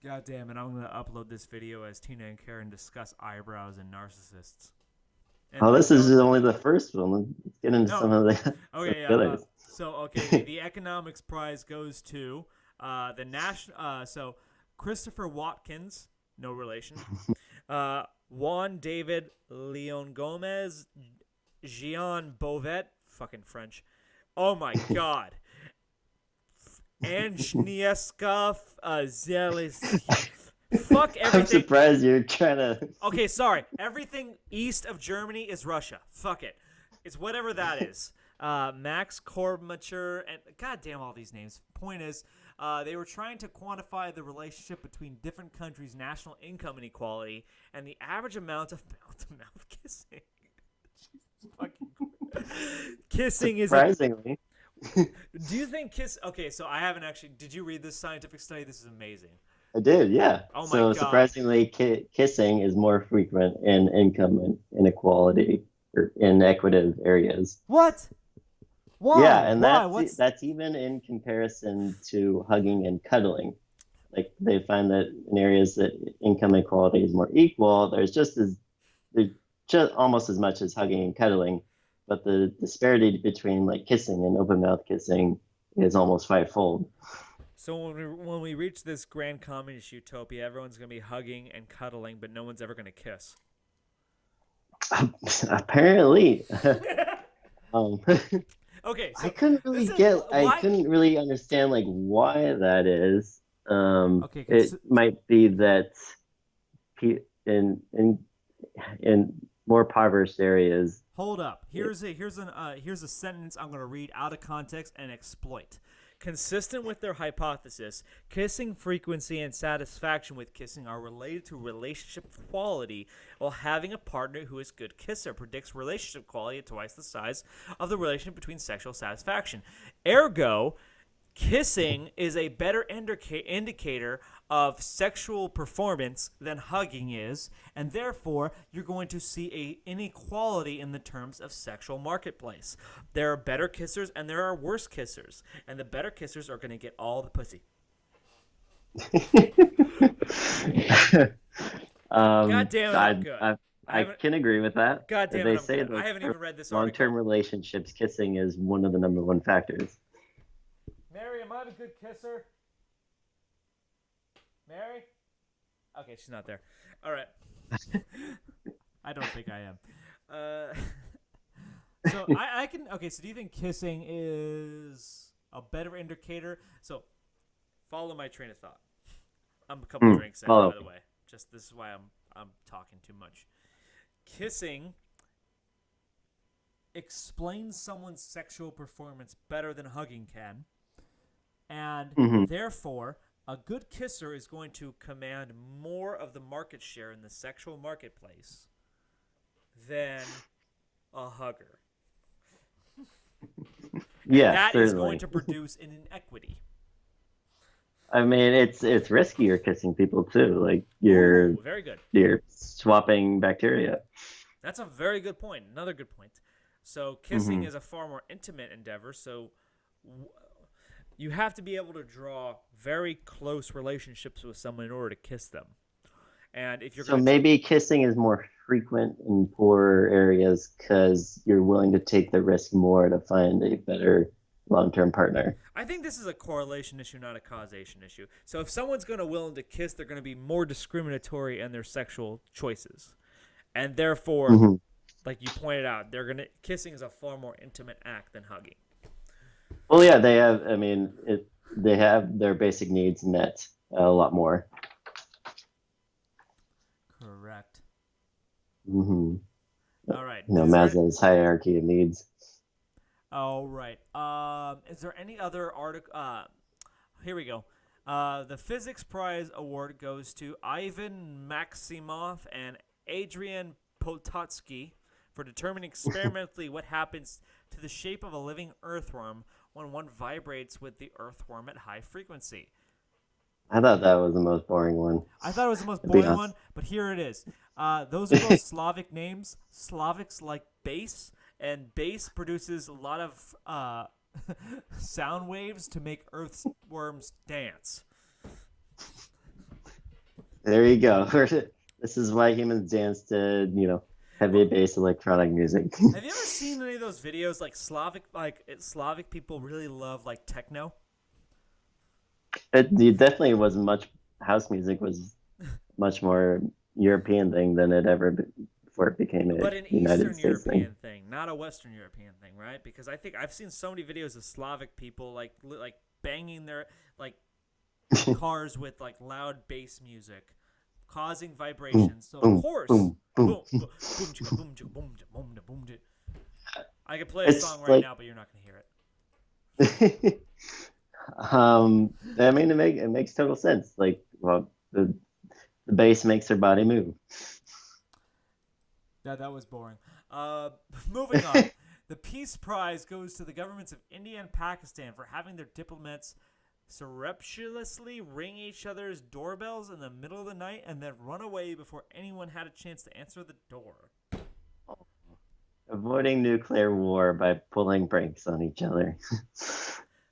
God damn it! I'm gonna upload this video as Tina and Karen discuss eyebrows and narcissists. And Oh, this is only the first one. Let's get into some of the okay, others. The economics prize goes to the national. So Christopher Watkins, no relation. Juan David Leon Gomez, Jean Beauvet, fucking French. Oh my god. Agnieszka Zelis. Fuck everything. I'm surprised you're trying to. Okay, sorry. Everything east of Germany is Russia. Fuck it. It's whatever that is. Max Kormacher and goddamn all these names. Point is, they were trying to quantify the relationship between different countries' national income inequality and the average amount of mouth-to-mouth kissing. Kissing is surprisingly. Do you think Okay, so I haven't actually. Did you read this scientific study? This is amazing. I did, yeah. Oh my so god. surprisingly, kissing is more frequent in income inequality or inequitable areas. What? Why? Yeah, and Why? that's even in comparison to hugging and cuddling. Like they find that in areas that income inequality is more equal, there's just almost as much as hugging and cuddling, but the disparity between like kissing and open mouth kissing is almost fivefold. So when we reach this grand communist utopia, everyone's gonna be hugging and cuddling, but no one's ever gonna kiss. Apparently. um, Okay, I so couldn't really this is I why. couldn't really understand like why that is. Okay, It might be that in more impoverished areas. hold up. Here's a sentence I'm going to read out of context and exploit. Consistent with their hypothesis, kissing frequency and satisfaction with kissing are related to relationship quality, while having a partner who is a good kisser predicts relationship quality at twice the size of the relation between sexual satisfaction. Ergo, kissing is a better indicator of sexual performance than hugging is, and therefore you're going to see a inequality in the terms of sexual marketplace. There are better kissers and there are worse kissers, and the better kissers are going to get all the pussy. God damn it, I'm good. I can agree with that. God damn it, They I'm say good. I like haven't even read this long-term article. relationships, kissing is one of the number one factors. Mary, am I a good kisser? Mary? Okay, she's not there. All right. I don't think I am. So I can. Okay, so do you think kissing is a better indicator? So follow my train of thought. I'm a couple drinks in, Follow. by the way. Just this is why I'm talking too much. Kissing explains someone's sexual performance better than hugging can, and therefore a good kisser is going to command more of the market share in the sexual marketplace than a hugger. Yeah, that certainly. is going to produce an inequity. I mean, it's riskier kissing people too. Like you're very good. You're swapping bacteria. That's a very good point. Another good point. So kissing is a far more intimate endeavor. So you have to be able to draw very close relationships with someone in order to kiss them. And if you're maybe kissing is more frequent in poorer areas because you're willing to take the risk more to find a better long-term partner. I think this is a correlation issue, not a causation issue. So if someone's going to willing to kiss, they're going to be more discriminatory in their sexual choices, and therefore, like you pointed out, kissing is a far more intimate act than hugging. Well, yeah, they have. I mean, they have their basic needs met a lot more. Correct. All right. Maslow's hierarchy of needs. All right. Is there any other article? Here we go. The Physics Prize award goes to Ivan Maximov and Adrian Pototsky for determining experimentally what happens to the shape of a living earthworm when one vibrates with the earthworm at high frequency. I thought that was the most boring one. I thought it was the most boring one, but here it is. Those are both Slavic names. Slavics like bass, and bass produces a lot of sound waves to make earthworms dance. There you go. This is why humans dance to, heavy bass electronic music. Have you ever seen any of those videos like Slavic people really love like techno? It definitely was house music was much more European thing than it ever before it became a United States European thing, not a Western European thing, right? Because I think I've seen so many videos of Slavic people like banging their like cars with like loud bass music, causing vibrations. So of course, boom, boom, boom, boom, boom, boom, boom. I could play a song right now, but you're not gonna hear it. I mean, it makes total sense. Like, well, the bass makes their body move. Yeah, that was boring. Moving on. The Peace Prize goes to the governments of India and Pakistan for having their diplomats surreptitiously ring each other's doorbells in the middle of the night and then run away before anyone had a chance to answer the door. Avoiding nuclear war by pulling pranks on each other.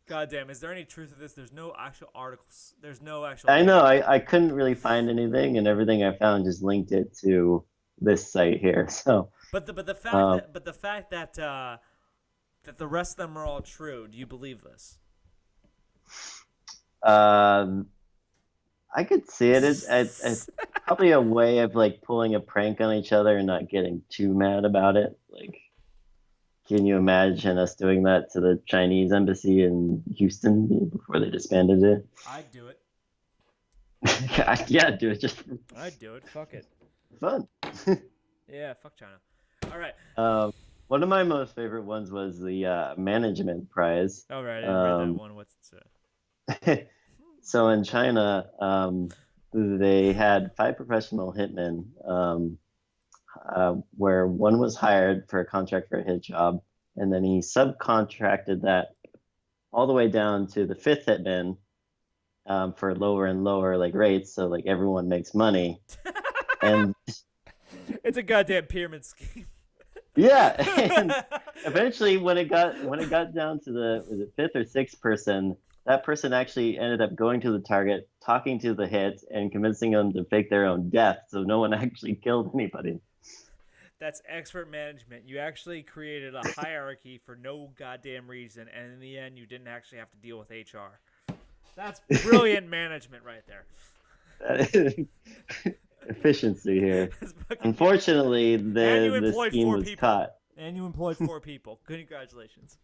God damn, is there any truth to this? There's no actual articles. There's no actual... I know, I couldn't really find anything, and everything I found just linked it to this site here. So, but the fact that the rest of them are all true, do you believe this? Um, I could see it. It's probably a way of like pulling a prank on each other and not getting too mad about it. Like, can you imagine us doing that to the Chinese embassy in Houston before they disbanded it? I'd do it. Yeah, do it just for I'd do it. Fuck it. fun. Yeah, fuck China. All right. Um, One of my most favorite ones was the management prize. All right. I didn't read that Um, one. What's so in China, they had five professional hitmen, where one was hired for a contract for a hit job, and then he subcontracted that all the way down to the fifth hitman, for lower and lower like rates, so like everyone makes money. And It's a goddamn pyramid scheme. yeah, and eventually when it got down to the was it fifth or sixth person, that person actually ended up going to the target, talking to the hit, and convincing them to fake their own death, so no one actually killed anybody. That's expert management. You actually created a hierarchy for no goddamn reason, and in the end, you didn't actually have to deal with HR. That's brilliant management right there. Efficiency here. That's fucking good. Unfortunately, And you the employed scheme four was people. caught. And you employed four people. Congratulations.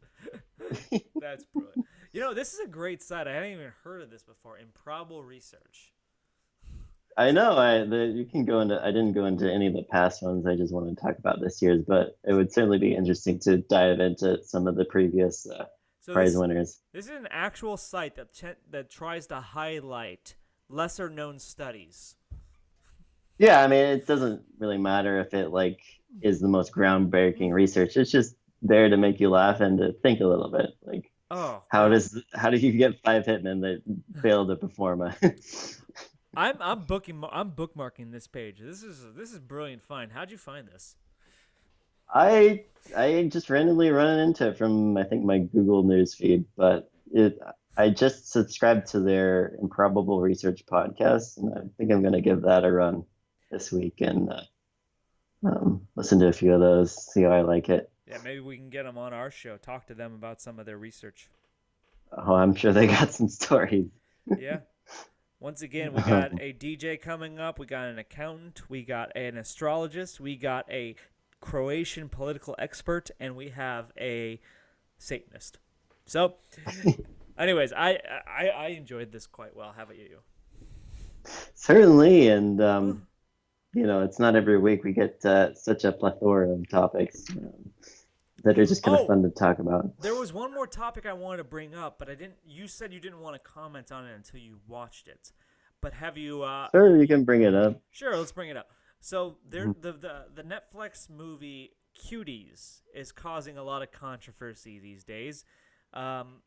That's brilliant. You know, this is a great site. I hadn't even heard of this before. Improbable Research. I know. You can go into. I didn't go into any of the past ones. I just wanted to talk about this year's, but it would certainly be interesting to dive into some of the previous So prize this winners. this is an actual site that tries to highlight lesser known studies. Yeah, I mean, it doesn't really matter if it like is the most groundbreaking research. It's just there to make you laugh and to think a little bit. Like, Oh God, how do you get five hitmen that fail to perform a I'm bookmarking this page. This is brilliant find. How'd you find this? I just randomly run into it from I think my Google News feed, but it I just subscribed to their Improbable Research podcast, and I think I'm gonna give that a run this week and listen to a few of those, see how I like it. Yeah, maybe we can get them on our show. Talk to them about some of their research. Oh, I'm sure they got some stories. Yeah. Once again, we got a DJ coming up. We got an accountant. We got an astrologist. We got a Croatian political expert, and we have a Satanist. So, anyways, I enjoyed this quite well. How about you? Certainly, and it's not every week we get such a plethora of topics that are just kind of Oh, fun to talk about. there was one more topic I wanted to bring up, but I didn't. You said you didn't want to comment on it until you watched it. But have you? Sure, you can bring it up. Sure, let's bring it up. So there, Mhm. the Netflix movie Cuties is causing a lot of controversy these days. Um,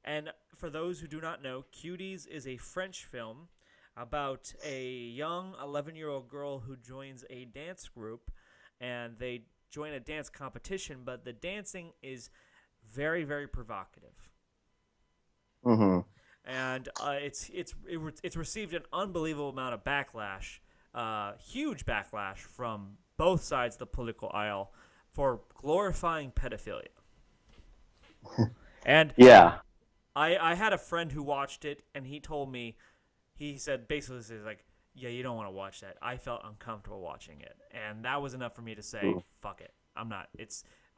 and for those who do not know, Cuties is a French film about a young 11-year-old girl who joins a dance group, and they join a dance competition. But the dancing is very, very provocative, Mhm. and it's received an unbelievable amount of backlash, huge backlash from both sides of the political aisle for glorifying pedophilia. And Yeah. I had a friend who watched it, and he told me, he said basically this is like, yeah, you don't want to watch that. I felt uncomfortable watching it, and that was enough for me to say, Ooh. fuck it. I'm not.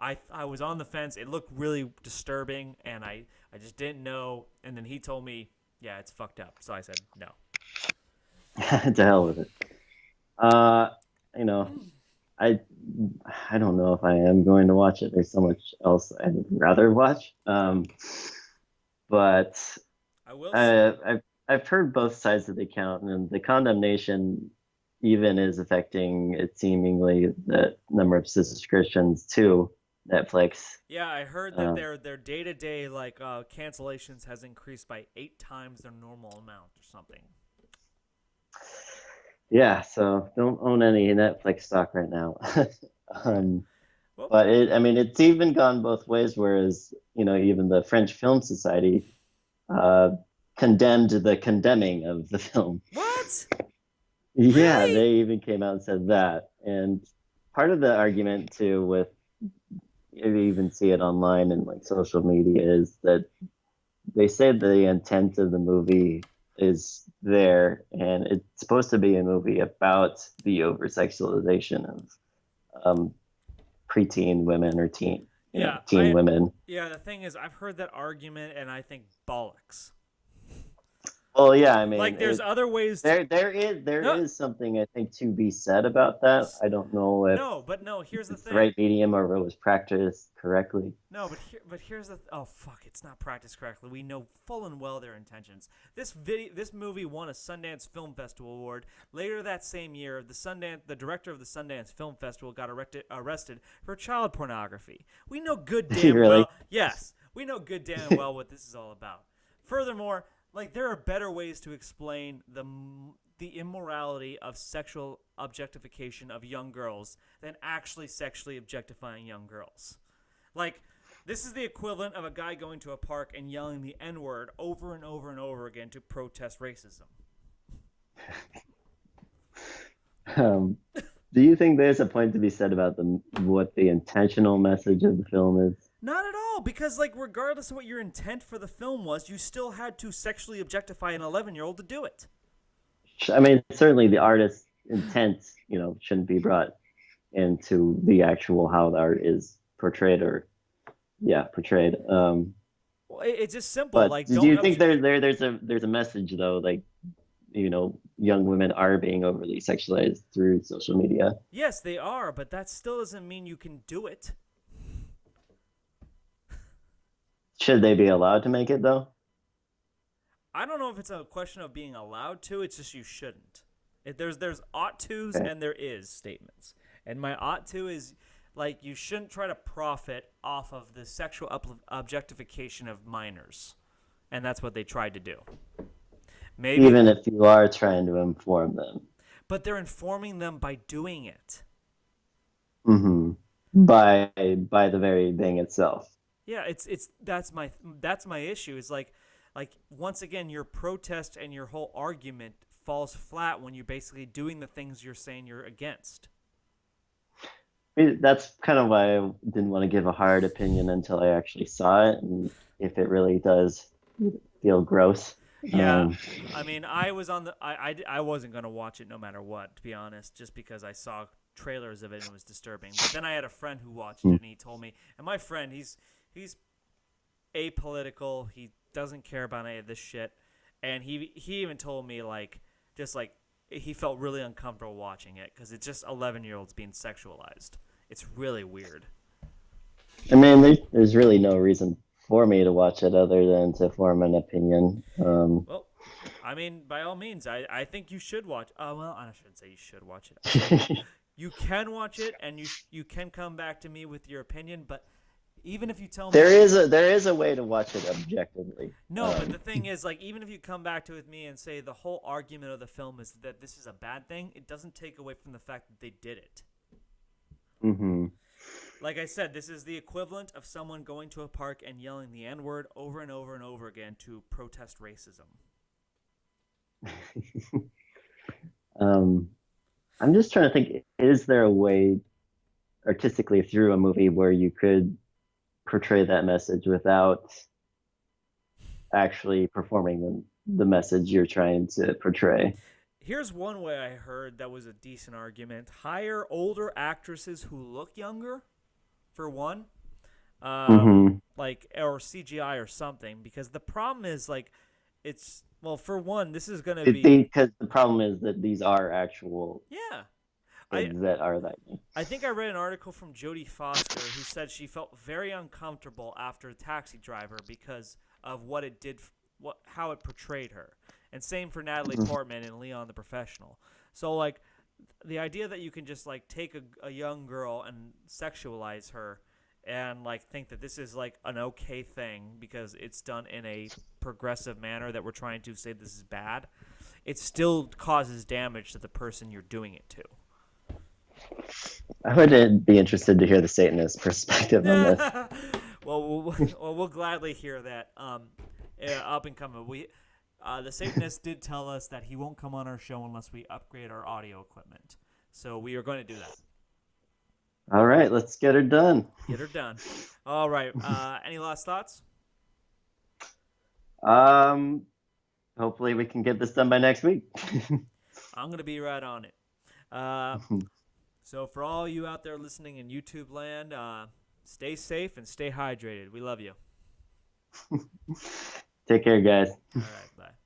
I was on the fence. It looked really disturbing, and I just didn't know. And then he told me, yeah, it's fucked up. So I said no. To hell with it. Uh, you know, I I don't know if I am going to watch it. There's so much else I'd rather watch. But I will. I've heard both sides of the account, and the condemnation even is affecting it seemingly the number of subscriptions to Netflix. Yeah, I heard that Uh, their day to day like cancellations has increased by 8 times their normal amount or something. yeah, so don't own any Netflix stock right now. All right. um, Well, but I mean, it's even gone both ways. Whereas, even the French Film Society uh, condemned the condemning of the film. what? Yeah, Really? they even came out and said that. And part of the argument too, with you even see it online and like social media, is that they say the intent of the movie is there, and it's supposed to be a movie about the over sexualization of um, preteen women or Yeah, teen women. the thing is, I've heard that argument, and I think bollocks. Well, yeah, I mean, Like, there's other ways to. there No, is something I think to be said about that. I don't know if no, but no. Here's the it's the thing. right medium or if it was practiced correctly. No, but here's the. Oh fuck! It's not practiced correctly. We know full and well their intentions. This movie won a Sundance Film Festival award. Later that same year, the director of the Sundance Film Festival got arrested for child pornography. We know good damn Really? well. Yes, we know good damn well what this is all about. Furthermore, like, there are better ways to explain the immorality of sexual objectification of young girls than actually sexually objectifying young girls. Like, this is the equivalent of a guy going to a park and yelling the N-word over and over and over again to protest racism. Do you think there's a point to be said about what the intentional message of the film is? Not at all, because, like, regardless of what your intent for the film was, you still had to sexually objectify an 11-year-old to do it. I mean, certainly the artist's intent, shouldn't be brought into the actual how the art is portrayed portrayed. Well, it's just simple. But Like, do you think there's a message though, like, young women are being overly sexualized through social media? Yes, they are, but that still doesn't mean you can do it. Should they be allowed to make it though? I don't know if it's a question of being allowed to. It's just you shouldn't. There's ought tos Okay. and there is statements. And my ought to is, like, you shouldn't try to profit off of the sexual objectification of minors. And that's what they tried to do. Maybe, Even if you are trying to inform them. but they're informing them by doing it. Mm-hmm. By the very thing itself. Yeah, that's my issue. Is like once again, your protest and your whole argument falls flat when you're basically doing the things you're saying you're against. That's kind of why I didn't want to give a hard opinion until I actually saw it, and if it really does feel gross. Yeah, I mean, I was on the I wasn't gonna watch it no matter what, to be honest, just because I saw trailers of it and it was disturbing. But then I had a friend who watched it and he told me, and my friend, he's apolitical, he doesn't care about any of this shit, and he even told me he felt really uncomfortable watching it because it's just 11-year-olds being sexualized. It's really weird. I mean, there's really no reason for me to watch it other than to form an opinion. Well, I mean, by all means, I think you should watch. Well, I shouldn't say you should watch it. You can watch it, and you can come back to me with your opinion. But even if you tell me there is a way to watch it objectively. no, but the thing is, like, even if you come back to with me and say the whole argument of the film is that this is a bad thing, it doesn't take away from the fact that they did it. Mm-hmm. Like I said, this is the equivalent of someone going to a park and yelling the N-word over and over and over again to protest racism. I'm just trying to think, is there a way artistically through a movie where you could portray that message without actually performing the message you're trying to portray? Here's one way I heard that was a decent argument. Hire older actresses who look younger, for one. Like, or CGI or something. Because the problem is, like, well, for one, this is going to be... Because the problem is that these are actual kids that are that young. I think I read an article from Jodie Foster who said she felt very uncomfortable after Taxi Driver because of what it did, how it portrayed her. And same for Natalie Portman in Leon the Professional. So, like, the idea that you can just, like, take a young girl and sexualize her and, like, think that this is, like, an okay thing because it's done in a progressive manner that we're trying to say this is bad, it still causes damage to the person you're doing it to. I would be interested to hear the Satanist perspective on this. Well, we'll gladly hear that. Up and coming. The Satanist did tell us that he won't come on our show unless we upgrade our audio equipment. So we are going to do that. All right, let's get her done. Get her done. All right. Any last thoughts? Um, hopefully we can get this done by next week. I'm gonna be right on it. Uh, so for all you out there listening in YouTube land, stay safe and stay hydrated. We love you. Take care, guys. All right, bye.